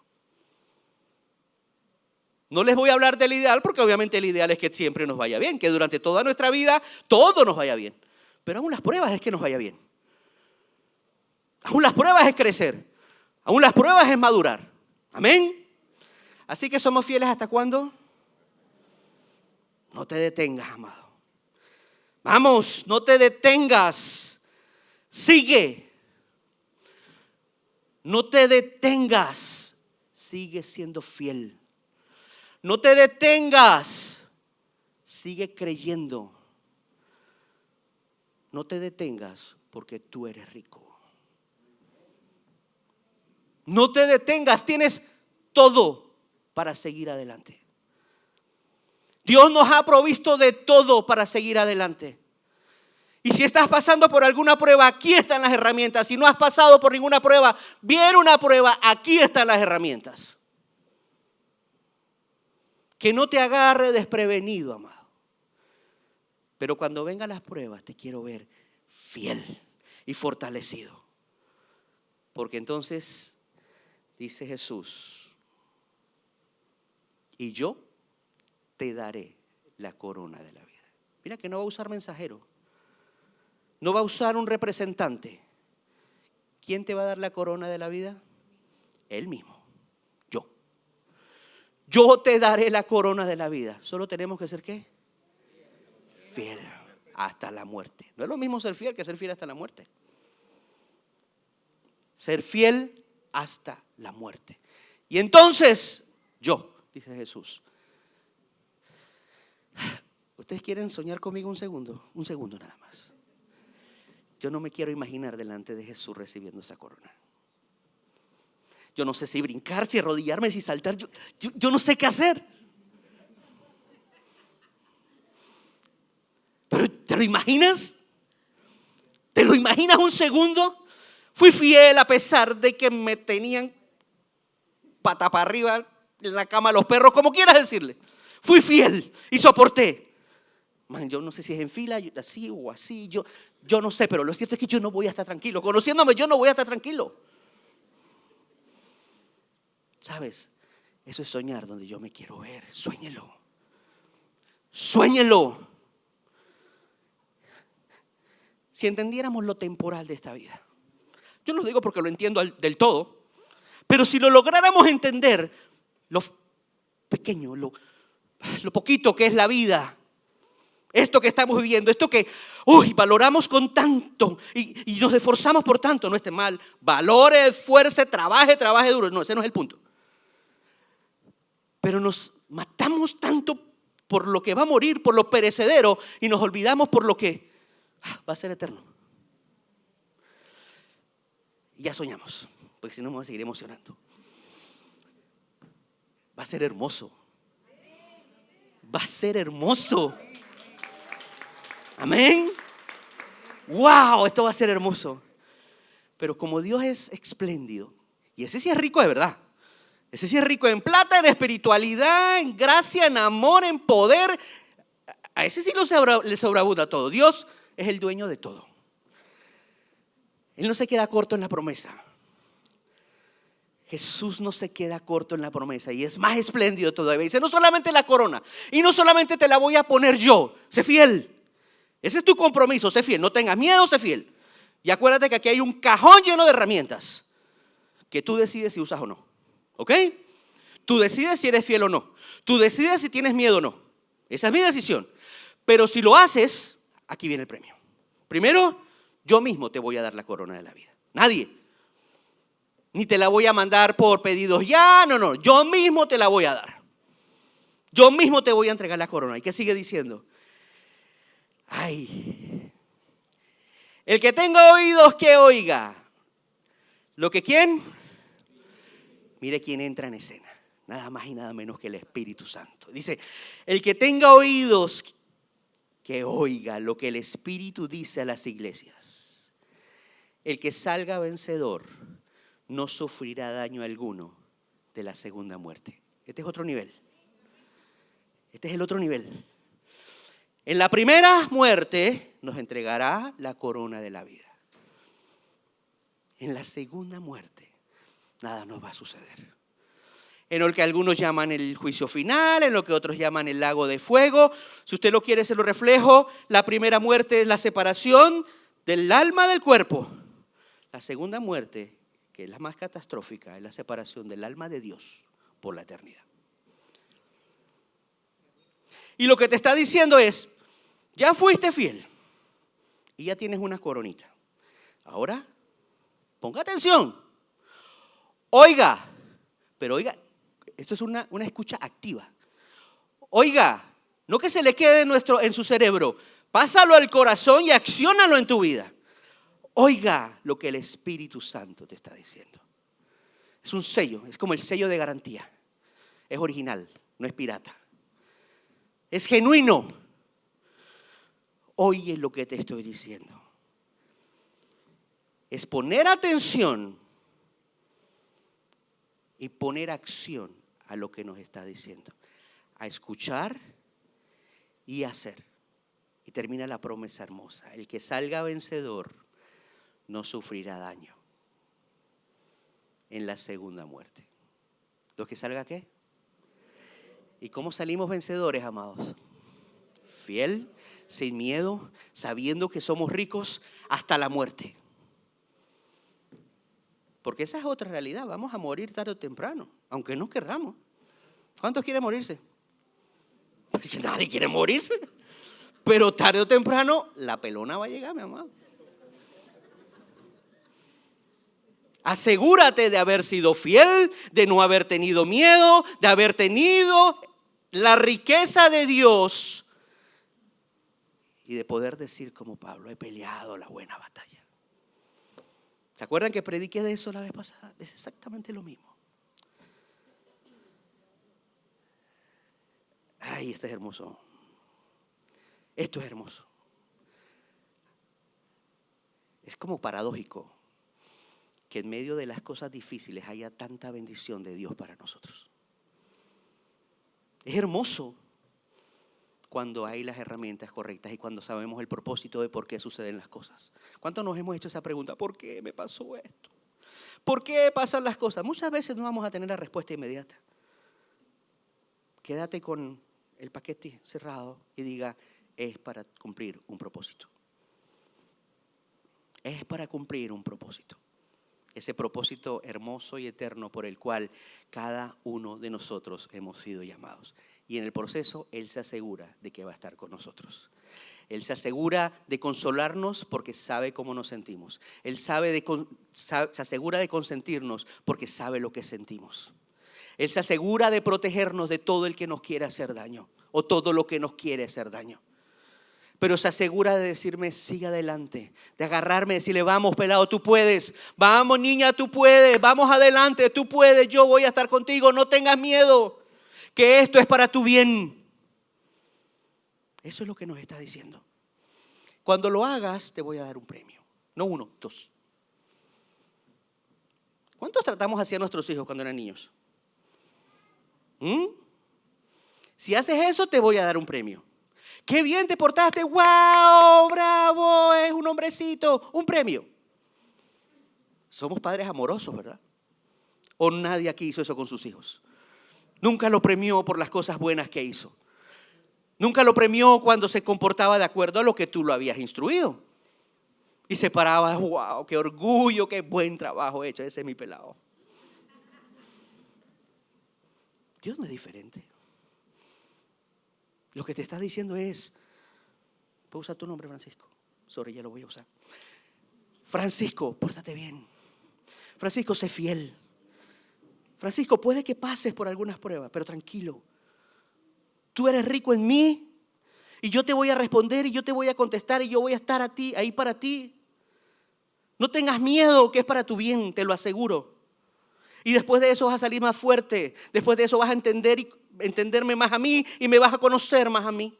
No les voy a hablar del ideal, porque obviamente el ideal es que siempre nos vaya bien, que durante toda nuestra vida todo nos vaya bien. Pero aún las pruebas es que nos vaya bien. Aún las pruebas es crecer. Aún las pruebas es madurar. Amén. Así que somos fieles ¿hasta cuándo? No te detengas, amado. Vamos, no te detengas. Sigue. No te detengas. Sigue siendo fiel. No te detengas. Sigue creyendo. No te detengas porque tú eres rico. No te detengas, tienes todo para seguir adelante. Dios nos ha provisto de todo para seguir adelante. Y si estás pasando por alguna prueba, aquí están las herramientas. Si no has pasado por ninguna prueba, viene una prueba, aquí están las herramientas. Que no te agarre desprevenido, amado. Pero cuando vengan las pruebas, te quiero ver fiel y fortalecido. Porque entonces, dice Jesús, y yo te daré la corona de la vida. Mira que no va a usar mensajero. No va a usar un representante. ¿Quién te va a dar la corona de la vida? Él mismo. Yo. Yo te daré la corona de la vida. Solo tenemos que ser ¿qué? Fiel hasta la muerte. No es lo mismo ser fiel que ser fiel hasta la muerte. Ser fiel hasta la muerte. Y entonces, yo, dice Jesús. ¿Ustedes quieren soñar conmigo un segundo? Un segundo nada más. Yo no me quiero imaginar delante de Jesús recibiendo esa corona. Yo no sé si brincar, si arrodillarme, si saltar. Yo no sé qué hacer. Pero ¿te lo imaginas? ¿Te lo imaginas un segundo? Fui fiel a pesar de que me tenían pata para arriba en la cama los perros, como quieras decirle. Fui fiel y soporté. Man, yo no sé si es en fila, así o así, yo no sé, pero lo cierto es que yo no voy a estar tranquilo. Conociéndome, yo no voy a estar tranquilo. ¿Sabes? Eso es soñar donde yo me quiero ver. Suéñelo. Suéñelo. Si entendiéramos lo temporal de esta vida. Yo no lo digo porque lo entiendo del todo, pero si lo lográramos entender, lo pequeño, lo poquito que es la vida, esto que estamos viviendo, esto que valoramos con tanto y nos esforzamos por tanto, no esté mal, valore, esfuerce, trabaje duro, no, ese no es el punto. Pero nos matamos tanto por lo que va a morir, por lo perecedero, y nos olvidamos por lo que va a ser eterno. Y ya soñamos, porque si no me voy a seguir emocionando. Va a ser hermoso. Va a ser hermoso. Amén. Wow, esto va a ser hermoso. Pero como Dios es espléndido Y ese sí es rico de verdad. Ese sí es rico en plata, en espiritualidad, en gracia, en amor, en poder. A ese sí le sobreabunda todo. Dios es el dueño de todo. Él no se queda corto en la promesa. Jesús no se queda corto en la promesa y es más espléndido todavía. Dice, no solamente la corona y no solamente te la voy a poner yo, sé fiel. Ese es tu compromiso, sé fiel. No tengas miedo, sé fiel. Y acuérdate que aquí hay un cajón lleno de herramientas que tú decides si usas o no. ¿Ok? Tú decides si eres fiel o no. Tú decides si tienes miedo o no. Esa es mi decisión. Pero si lo haces, aquí viene el premio. Primero, yo mismo te voy a dar la corona de la vida. Nadie. Ni te la voy a mandar por pedidos ya, no, yo mismo te la voy a dar. Yo mismo te voy a entregar la corona. ¿Y qué sigue diciendo? Ay, el que tenga oídos que oiga. ¿Lo que quién? Mire quién entra en escena. Nada más y nada menos que el Espíritu Santo. Dice, el que tenga oídos que oiga lo que el Espíritu dice a las iglesias. El que salga vencedor no sufrirá daño alguno de la segunda muerte. Este es otro nivel. Este es el otro nivel. En la primera muerte nos entregará la corona de la vida. En la segunda muerte nada nos va a suceder. En lo que algunos llaman el juicio final, en lo que otros llaman el lago de fuego. Si usted lo quiere, se lo reflejo. La primera muerte es la separación del alma del cuerpo. La segunda muerte, que es la más catastrófica, es la separación del alma de Dios por la eternidad. Y lo que te está diciendo es, ya fuiste fiel y ya tienes una coronita. Ahora, ponga atención. Oiga, pero oiga, esto es una escucha activa. Oiga, no que se le quede en su cerebro, pásalo al corazón y acciónalo en tu vida. Oiga lo que el Espíritu Santo te está diciendo. Es un sello, es como el sello de garantía. Es original, no es pirata. Es genuino. Oye lo que te estoy diciendo. Es poner atención y poner acción a lo que nos está diciendo. A escuchar y hacer. Y termina la promesa hermosa. El que salga vencedor no sufrirá daño en la segunda muerte. ¿Los que salga qué? ¿Y cómo salimos vencedores, amados? Fiel, sin miedo, sabiendo que somos ricos hasta la muerte. Porque esa es otra realidad. Vamos a morir tarde o temprano, aunque no querramos. ¿Cuántos quieren morirse? Pues nadie quiere morirse. Pero tarde o temprano la pelona va a llegar, mi amado. Asegúrate de haber sido fiel, de no haber tenido miedo, de haber tenido la riqueza de Dios y de poder decir como Pablo, he peleado la buena batalla. ¿Se acuerdan que prediqué de eso la vez pasada? Es exactamente lo mismo. Ay, esto es hermoso. Esto es hermoso. Es como paradójico que en medio de las cosas difíciles haya tanta bendición de Dios para nosotros. Es hermoso cuando hay las herramientas correctas y cuando sabemos el propósito de por qué suceden las cosas. ¿Cuántos nos hemos hecho esa pregunta? ¿Por qué me pasó esto? ¿Por qué pasan las cosas? Muchas veces no vamos a tener la respuesta inmediata. Quédate con el paquete cerrado y diga, es para cumplir un propósito. Es para cumplir un propósito. Ese propósito hermoso y eterno por el cual cada uno de nosotros hemos sido llamados. Y en el proceso Él se asegura de que va a estar con nosotros. Él se asegura de consolarnos porque sabe cómo nos sentimos. Él se asegura de consentirnos porque sabe lo que sentimos. Él se asegura de protegernos de todo el que nos quiere hacer daño o todo lo que nos quiere hacer daño. Pero se asegura de decirme, sigue adelante, de agarrarme, decirle, vamos pelado, tú puedes, vamos niña, tú puedes, vamos adelante, tú puedes, yo voy a estar contigo, no tengas miedo, que esto es para tu bien. Eso es lo que nos está diciendo. Cuando lo hagas, te voy a dar un premio, no uno, dos. ¿Cuántos tratamos así a nuestros hijos cuando eran niños? Si haces eso, te voy a dar un premio. ¡Qué bien te portaste! ¡Wow! ¡Bravo! Es un hombrecito. Un premio. Somos padres amorosos, ¿verdad? ¿O nadie aquí hizo eso con sus hijos? Nunca lo premió por las cosas buenas que hizo. Nunca lo premió cuando se comportaba de acuerdo a lo que tú lo habías instruido. Y se paraba, wow, qué orgullo, qué buen trabajo hecho, ese es mi pelado. Dios no es diferente. Lo que te está diciendo es, ¿puedo usar tu nombre, Francisco? Sorry, ya lo voy a usar. Francisco, pórtate bien. Francisco, sé fiel. Francisco, puede que pases por algunas pruebas, pero tranquilo. Tú eres rico en mí y yo te voy a responder y yo te voy a contestar y yo voy a estar ahí para ti. No tengas miedo, que es para tu bien, te lo aseguro. Y después de eso vas a salir más fuerte. Después de eso vas a entenderme más a mí y me vas a conocer más a mí.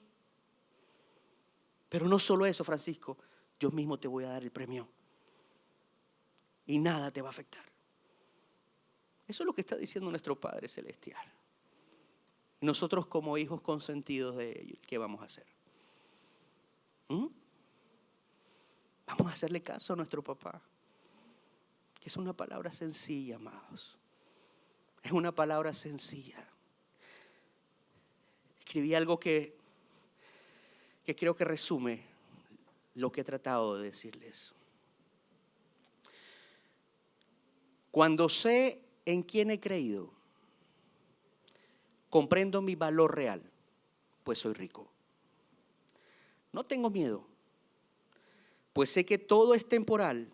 Pero no solo eso, Francisco, yo mismo te voy a dar el premio. Y nada te va a afectar. Eso es lo que está diciendo nuestro Padre Celestial. Nosotros como hijos consentidos de Él, ¿qué vamos a hacer? Vamos a hacerle caso a nuestro papá. Que es una palabra sencilla, amados. Es una palabra sencilla. Escribí algo que creo que resume lo que he tratado de decirles. Cuando sé en quién he creído, comprendo mi valor real, pues soy rico. No tengo miedo, pues sé que todo es temporal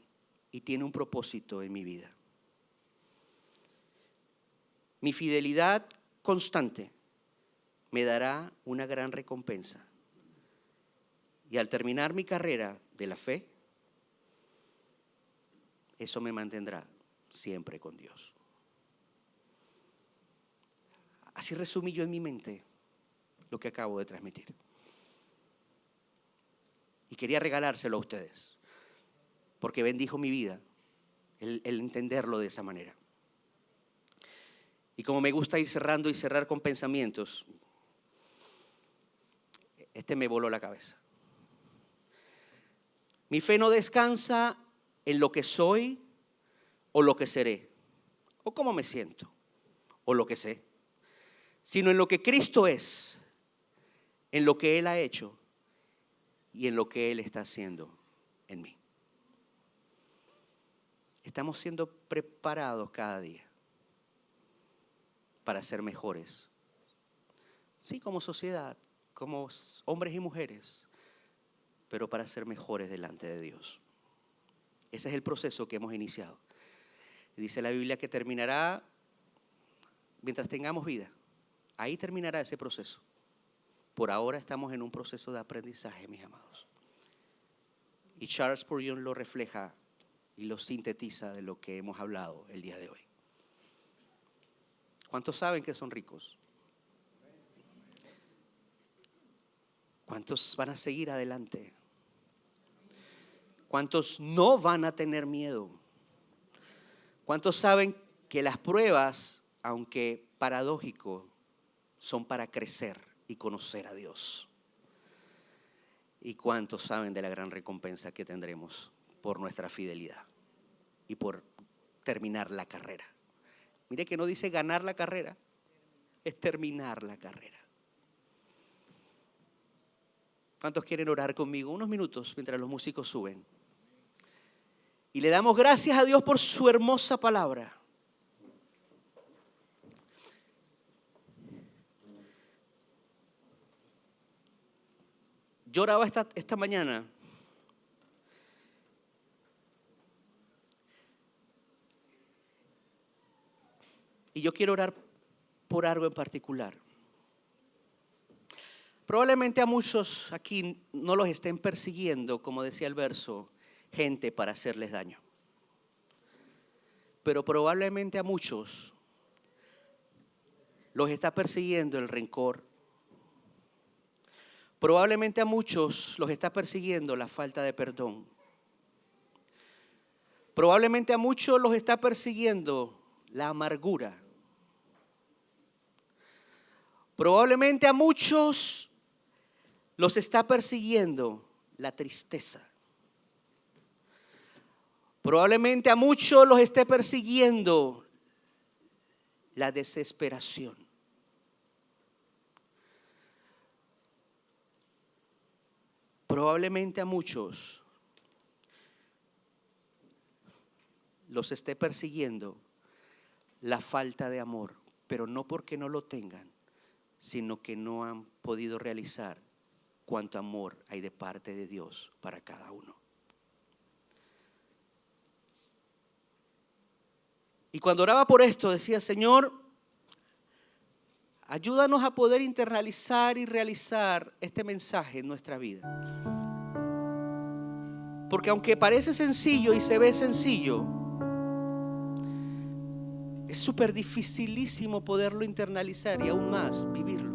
y tiene un propósito en mi vida. Mi fidelidad constante me dará una gran recompensa. Y al terminar mi carrera de la fe, eso me mantendrá siempre con Dios. Así resumí yo en mi mente lo que acabo de transmitir. Y quería regalárselo a ustedes, porque bendijo mi vida el entenderlo de esa manera. Y como me gusta ir cerrando y cerrar con pensamientos, este me voló la cabeza. Mi fe no descansa en lo que soy o lo que seré, o cómo me siento, o lo que sé, sino en lo que Cristo es, en lo que Él ha hecho y en lo que Él está haciendo en mí. Estamos siendo preparados cada día para ser mejores. Sí, como sociedad, como hombres y mujeres, pero para ser mejores delante de Dios. Ese es el proceso que hemos iniciado. Dice la Biblia que terminará mientras tengamos vida. Ahí terminará ese proceso. Por ahora estamos en un proceso de aprendizaje, mis amados. Y Charles Spurgeon lo refleja y lo sintetiza de lo que hemos hablado el día de hoy. ¿Cuántos saben que son ricos? ¿Cuántos van a seguir adelante? ¿Cuántos no van a tener miedo? ¿Cuántos saben que las pruebas, aunque paradójico, son para crecer y conocer a Dios? ¿Y cuántos saben de la gran recompensa que tendremos por nuestra fidelidad y por terminar la carrera? Mire que no dice ganar la carrera, es terminar la carrera. ¿Cuántos quieren orar conmigo? Unos minutos mientras los músicos suben. Y le damos gracias a Dios por su hermosa palabra. Yo oraba esta mañana y yo quiero orar por algo en particular. Probablemente a muchos aquí no los estén persiguiendo, como decía el verso, gente para hacerles daño. Pero probablemente a muchos los está persiguiendo el rencor. Probablemente a muchos los está persiguiendo la falta de perdón. Probablemente a muchos los está persiguiendo la amargura. Probablemente a muchos los está persiguiendo la tristeza. Probablemente a muchos los esté persiguiendo la desesperación. Probablemente a muchos los esté persiguiendo la falta de amor, pero no porque no lo tengan, sino que no han podido realizar cuánto amor hay de parte de Dios para cada uno. Y cuando oraba por esto decía: Señor, ayúdanos a poder internalizar y realizar este mensaje en nuestra vida. Porque aunque parece sencillo y se ve sencillo, es súper dificilísimo poderlo internalizar y aún más vivirlo.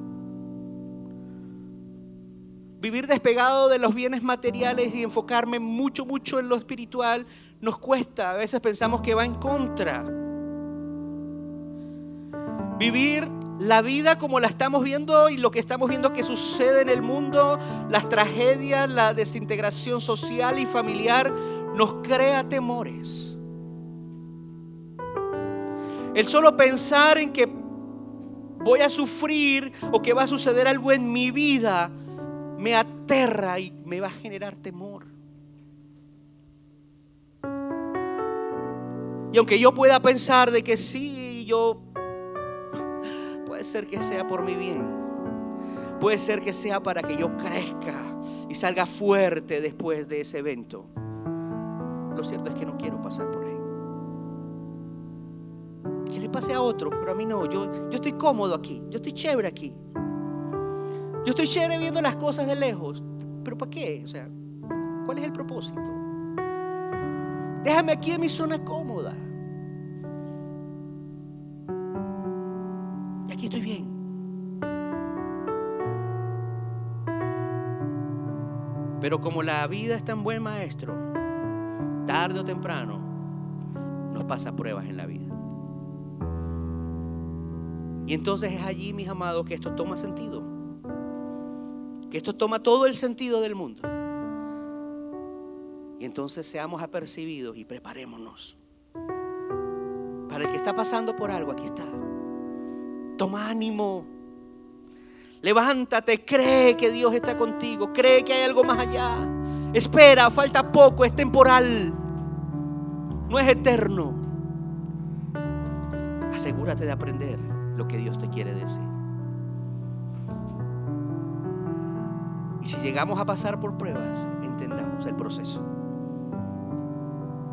Vivir despegado de los bienes materiales y enfocarme mucho en lo espiritual nos cuesta. A veces pensamos que va en contra. Vivir la vida como la estamos viendo y lo que estamos viendo que sucede en el mundo, las tragedias, la desintegración social y familiar, nos crea temores. El solo pensar en que voy a sufrir o que va a suceder algo en mi vida me aterra y me va a generar temor. Y aunque yo pueda pensar de que sí, puede ser que sea por mi bien, puede ser que sea para que yo crezca y salga fuerte después de ese evento, lo cierto es que no quiero pasar por ahí. Que le pase a otro, pero a mí no. Yo estoy cómodo aquí, yo estoy chévere aquí, yo estoy chévere viendo las cosas de lejos. ¿Pero para qué? O sea, ¿cuál es el propósito? Déjame aquí en mi zona cómoda. Y aquí estoy bien. Pero como la vida es tan buen maestro, tarde o temprano nos pasa pruebas en la vida. Y entonces es allí, mis amados, que esto toma sentido. Que esto toma todo el sentido del mundo. Y entonces seamos apercibidos y preparémonos. Para el que está pasando por algo, aquí está. Toma ánimo. Levántate, cree que Dios está contigo. Cree que hay algo más allá. Espera, falta poco, es temporal. No es eterno. Asegúrate de aprender lo que Dios te quiere decir. Y si llegamos a pasar por pruebas, entendamos el proceso,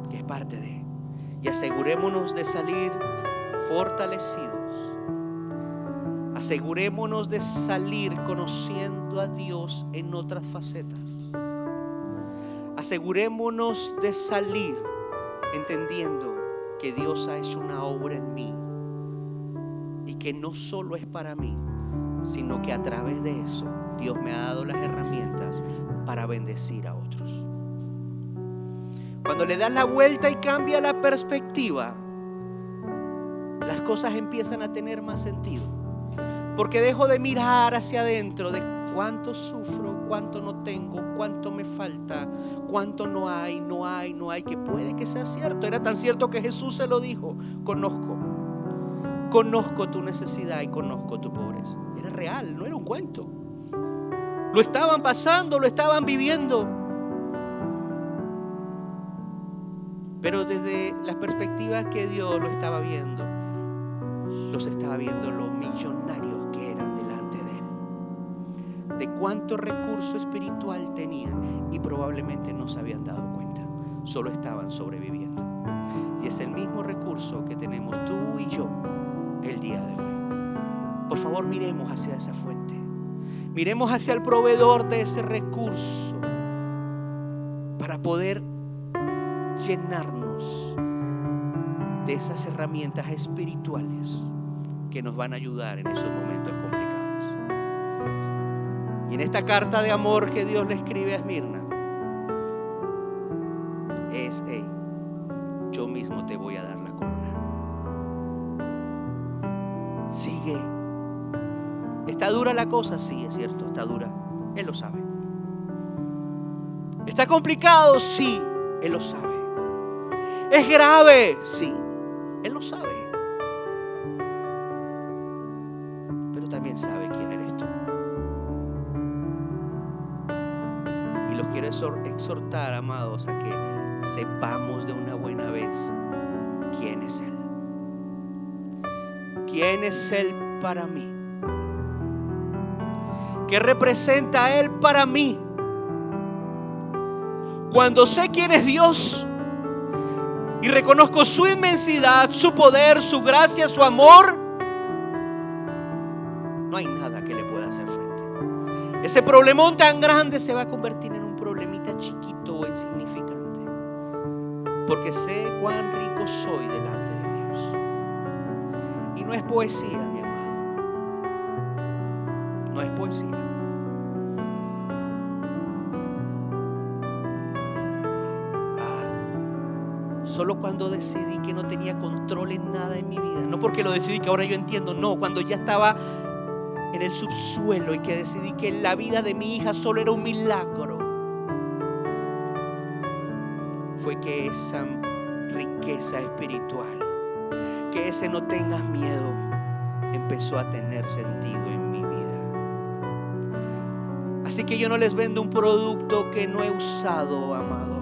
que es parte de. Y asegurémonos de salir fortalecidos. Asegurémonos de salir conociendo a Dios en otras facetas. Asegurémonos de salir entendiendo que Dios ha hecho una obra en mí y que no solo es para mí, sino que a través de eso Dios me ha dado las herramientas para bendecir a otros. Cuando le das la vuelta y cambia la perspectiva, las cosas empiezan a tener más sentido. Porque dejo de mirar hacia adentro de cuánto sufro, cuánto no tengo, cuánto me falta, cuánto no hay, que puede que sea cierto. Era tan cierto que Jesús se lo dijo: conozco tu necesidad y conozco tu pobreza. Era real, no era un cuento. Lo estaban pasando, lo estaban viviendo. Pero desde la perspectiva que Dios lo estaba viendo, los estaba viendo los millonarios que eran delante de él, de cuánto recurso espiritual tenían y probablemente no se habían dado cuenta, solo estaban sobreviviendo. Y es el mismo recurso que tenemos tú y yo el día de hoy. Por favor, miremos hacia esa fuente, miremos hacia el proveedor de ese recurso para poder llenarnos de esas herramientas espirituales que nos van a ayudar en esos momentos complicados. Y en esta carta de amor que Dios le escribe a Esmirna es: yo mismo te voy a dar la corona. Sigue. ¿Está dura la cosa? Sí, es cierto, está dura. Él lo sabe. ¿Está complicado? Sí, Él lo sabe. ¿Es grave? Sí, Él lo sabe. Pero también sabe quién eres tú. Y los quiero exhortar, amados, a que sepamos de una buena vez quién es Él. ¿Quién es Él para mí? ¿Qué representa Él para mí? Cuando sé quién es Dios y reconozco su inmensidad, su poder, su gracia, su amor, no hay nada que le pueda hacer frente. Ese problemón tan grande se va a convertir en un problemita chiquito o insignificante, porque sé cuán rico soy delante de Dios. Y no es poesía, mi amado. No es poesía. Solo cuando decidí que no tenía control en nada en mi vida, no porque lo decidí que ahora yo entiendo, no, cuando ya estaba en el subsuelo y que decidí que la vida de mi hija solo era un milagro, fue que esa riqueza espiritual, que ese no tengas miedo, empezó a tener sentido en mi vida. Así que yo no les vendo un producto que no he usado, amado,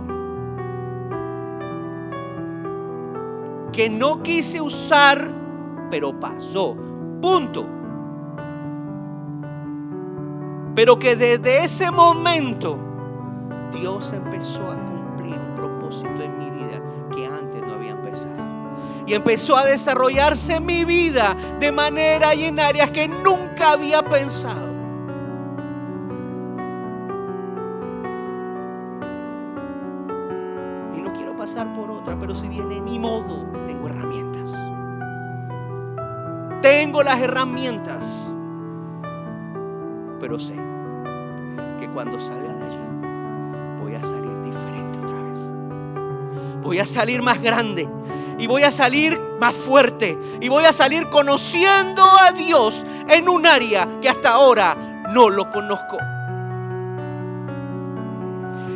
que no quise usar, pero pasó, punto. Pero que desde ese momento Dios empezó a cumplir un propósito en mi vida que antes no había empezado. Y empezó a desarrollarse mi vida de manera y en áreas que nunca había pensado. Y no quiero pasar por otra, pero si viene, ni modo, tengo herramientas. Tengo las herramientas. Pero sé que cuando salga de allí voy a salir diferente otra vez. Voy a salir más grande y voy a salir más fuerte y voy a salir conociendo a Dios en un área que hasta ahora no lo conozco.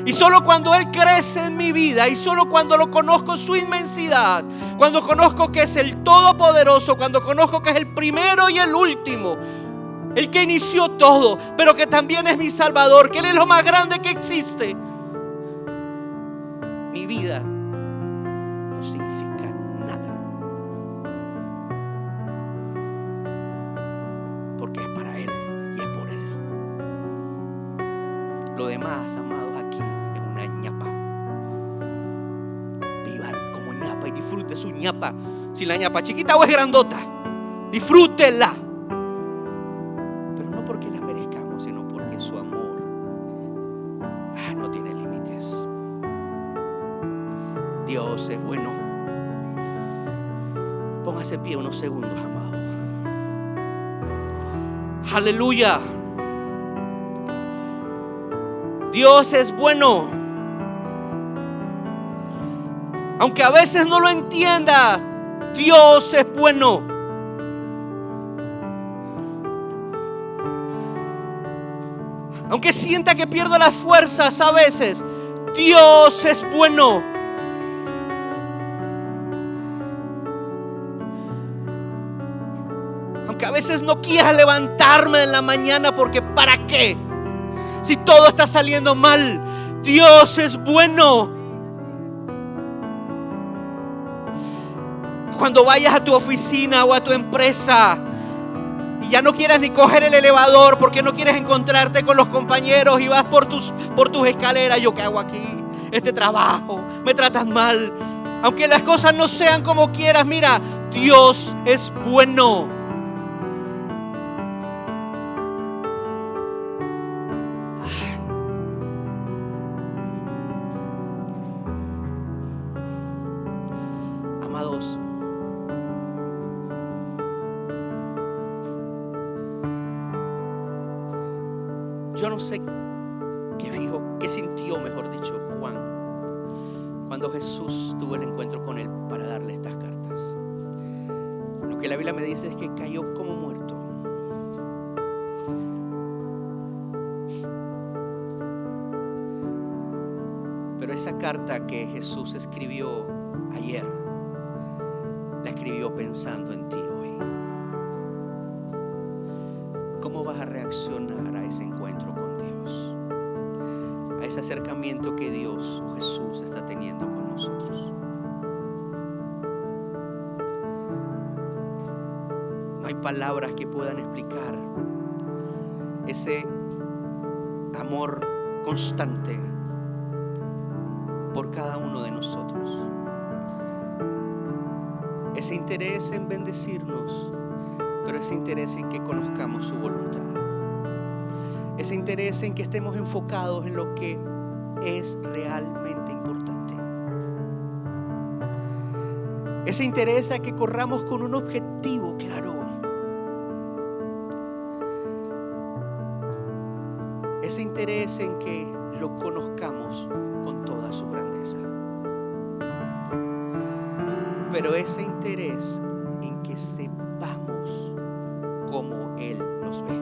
Y solo cuando Él crece en mi vida y solo cuando lo conozco su inmensidad, cuando conozco que es el Todopoderoso, cuando conozco que es el primero y el último, el que inició todo, pero que también es mi Salvador, que Él es lo más grande que existe, mi vida no significa nada, porque es para Él y es por Él. Lo demás, amados, aquí es una ñapa. Vivan como ñapa y disfrute su ñapa. Si la ñapa chiquita o es grandota, disfrútela. Pero no porque la merezcamos, sino porque su amor no tiene límites. Dios es bueno. Póngase en pie unos segundos, amado. Aleluya. Dios es bueno. Aunque a veces no lo entienda, Dios es bueno. Aunque sienta que pierdo las fuerzas a veces, Dios es bueno. Aunque a veces no quiera levantarme en la mañana porque ¿para qué? Si todo está saliendo mal, Dios es bueno. Cuando vayas a tu oficina o a tu empresa y ya no quieras ni coger el elevador porque no quieres encontrarte con los compañeros y vas por tus escaleras, ¿yo qué hago aquí? Este trabajo, me tratan mal. Aunque las cosas no sean como quieras, mira, Dios es bueno. Amados, yo no sé qué dijo, qué sintió, mejor dicho, Juan cuando Jesús tuvo el encuentro con él para darle estas cartas. Lo que la Biblia me dice es que cayó como muerto. Pero esa carta que Jesús escribió ayer, la escribió pensando en ti hoy. ¿Cómo vas a reaccionar a ese encuentro con Dios? A ese acercamiento que Dios o Jesús está teniendo con nosotros. No hay palabras que puedan explicar ese amor constante por cada uno de nosotros. Ese interés en bendecirnos, pero ese interés en que conozcamos su voluntad. Ese interés en que estemos enfocados en lo que es realmente importante. Ese interés a que corramos con un objetivo claro. Ese interés en que lo conozcamos con toda su grandeza. Pero ese interés en que sepamos cómo Él nos ve.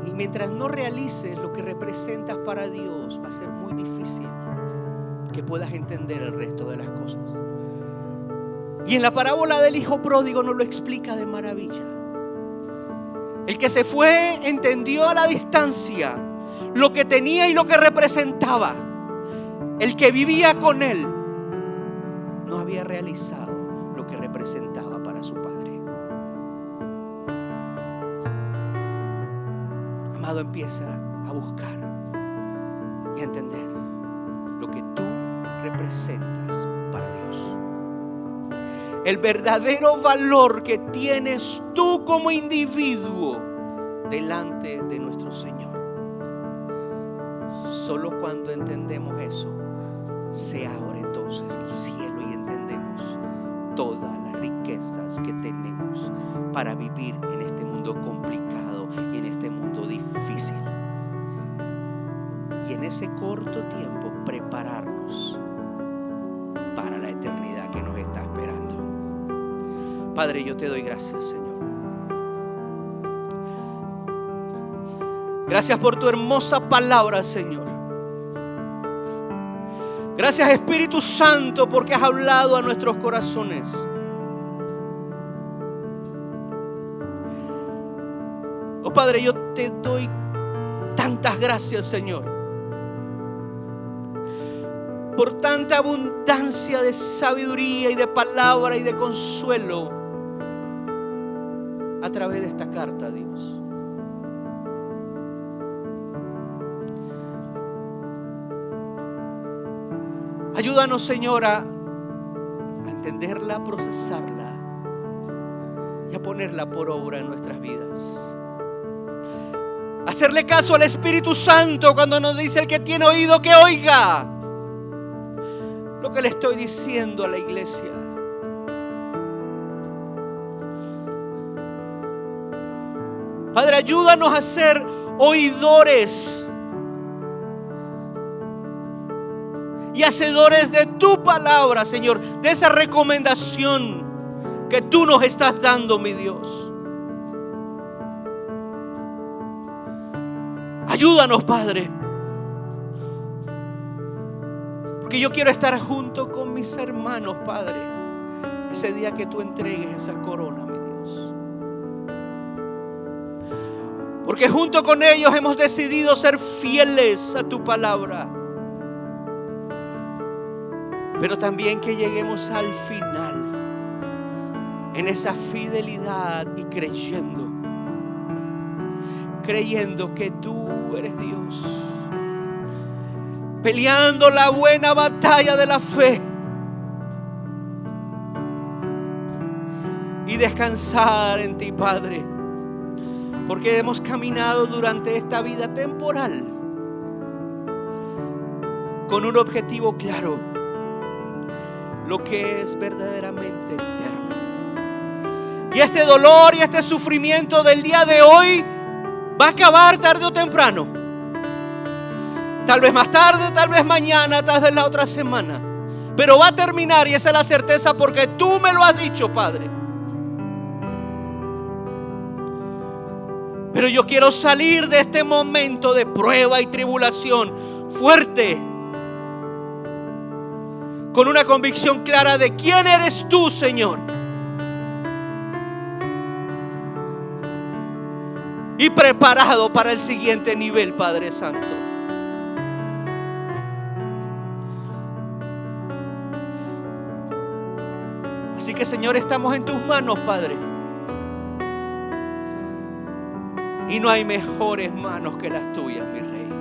Y mientras no realices lo que representas para Dios, va a ser muy difícil que puedas entender el resto de las cosas. Y en la parábola del hijo pródigo nos lo explica de maravilla. El que se fue entendió a la distancia lo que tenía y lo que representaba. El que vivía con él no había realizado lo que representaba para su padre. Amado, empieza a buscar y a entender lo que tú representas para Dios. El verdadero valor que tienes tú como individuo delante de nuestro Señor. Solo cuando entendemos eso, se abre entonces el cielo y entendemos todas las riquezas que tenemos para vivir en este mundo complicado y en este mundo difícil. Y en ese corto tiempo prepararnos para la eternidad que nos está esperando. Padre, yo te doy gracias, Señor. Gracias por tu hermosa palabra, Señor. Gracias, Espíritu Santo, porque has hablado a nuestros corazones. Oh Padre, yo te doy tantas gracias, Señor, por tanta abundancia de sabiduría y de palabra y de consuelo a través de esta carta, Dios. Ayúdanos, Señor, a entenderla, a procesarla y a ponerla por obra en nuestras vidas. Hacerle caso al Espíritu Santo cuando nos dice: el que tiene oído, que oiga lo que le estoy diciendo a la iglesia. Padre, ayúdanos a ser oidores y hacedores de tu palabra, Señor, de esa recomendación que tú nos estás dando, mi Dios. Ayúdanos, Padre, porque yo quiero estar junto con mis hermanos, Padre, ese día que tú entregues esa corona, mi Dios. Porque junto con ellos hemos decidido ser fieles a tu palabra. Pero también que lleguemos al final en esa fidelidad y creyendo que tú eres Dios, peleando la buena batalla de la fe y descansar en ti, Padre, porque hemos caminado durante esta vida temporal con un objetivo claro: lo que es verdaderamente eterno. Y este dolor y este sufrimiento del día de hoy va a acabar tarde o temprano. Tal vez más tarde, tal vez mañana, tal vez la otra semana. Pero va a terminar y esa es la certeza porque tú me lo has dicho, Padre. Pero yo quiero salir de este momento de prueba y tribulación fuerte, con una convicción clara de quién eres tú, Señor. Y preparado para el siguiente nivel, Padre Santo. Así que, Señor, estamos en tus manos, Padre. Y no hay mejores manos que las tuyas, mi Rey.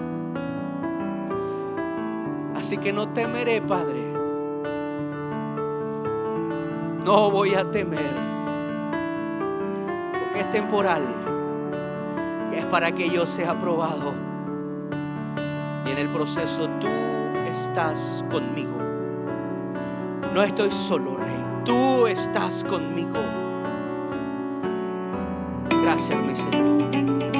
Así que no temeré, Padre. No voy a temer. Porque es temporal. Y es para que yo sea probado. Y en el proceso tú estás conmigo. No estoy solo, Rey. Tú estás conmigo. Gracias, mi Señor.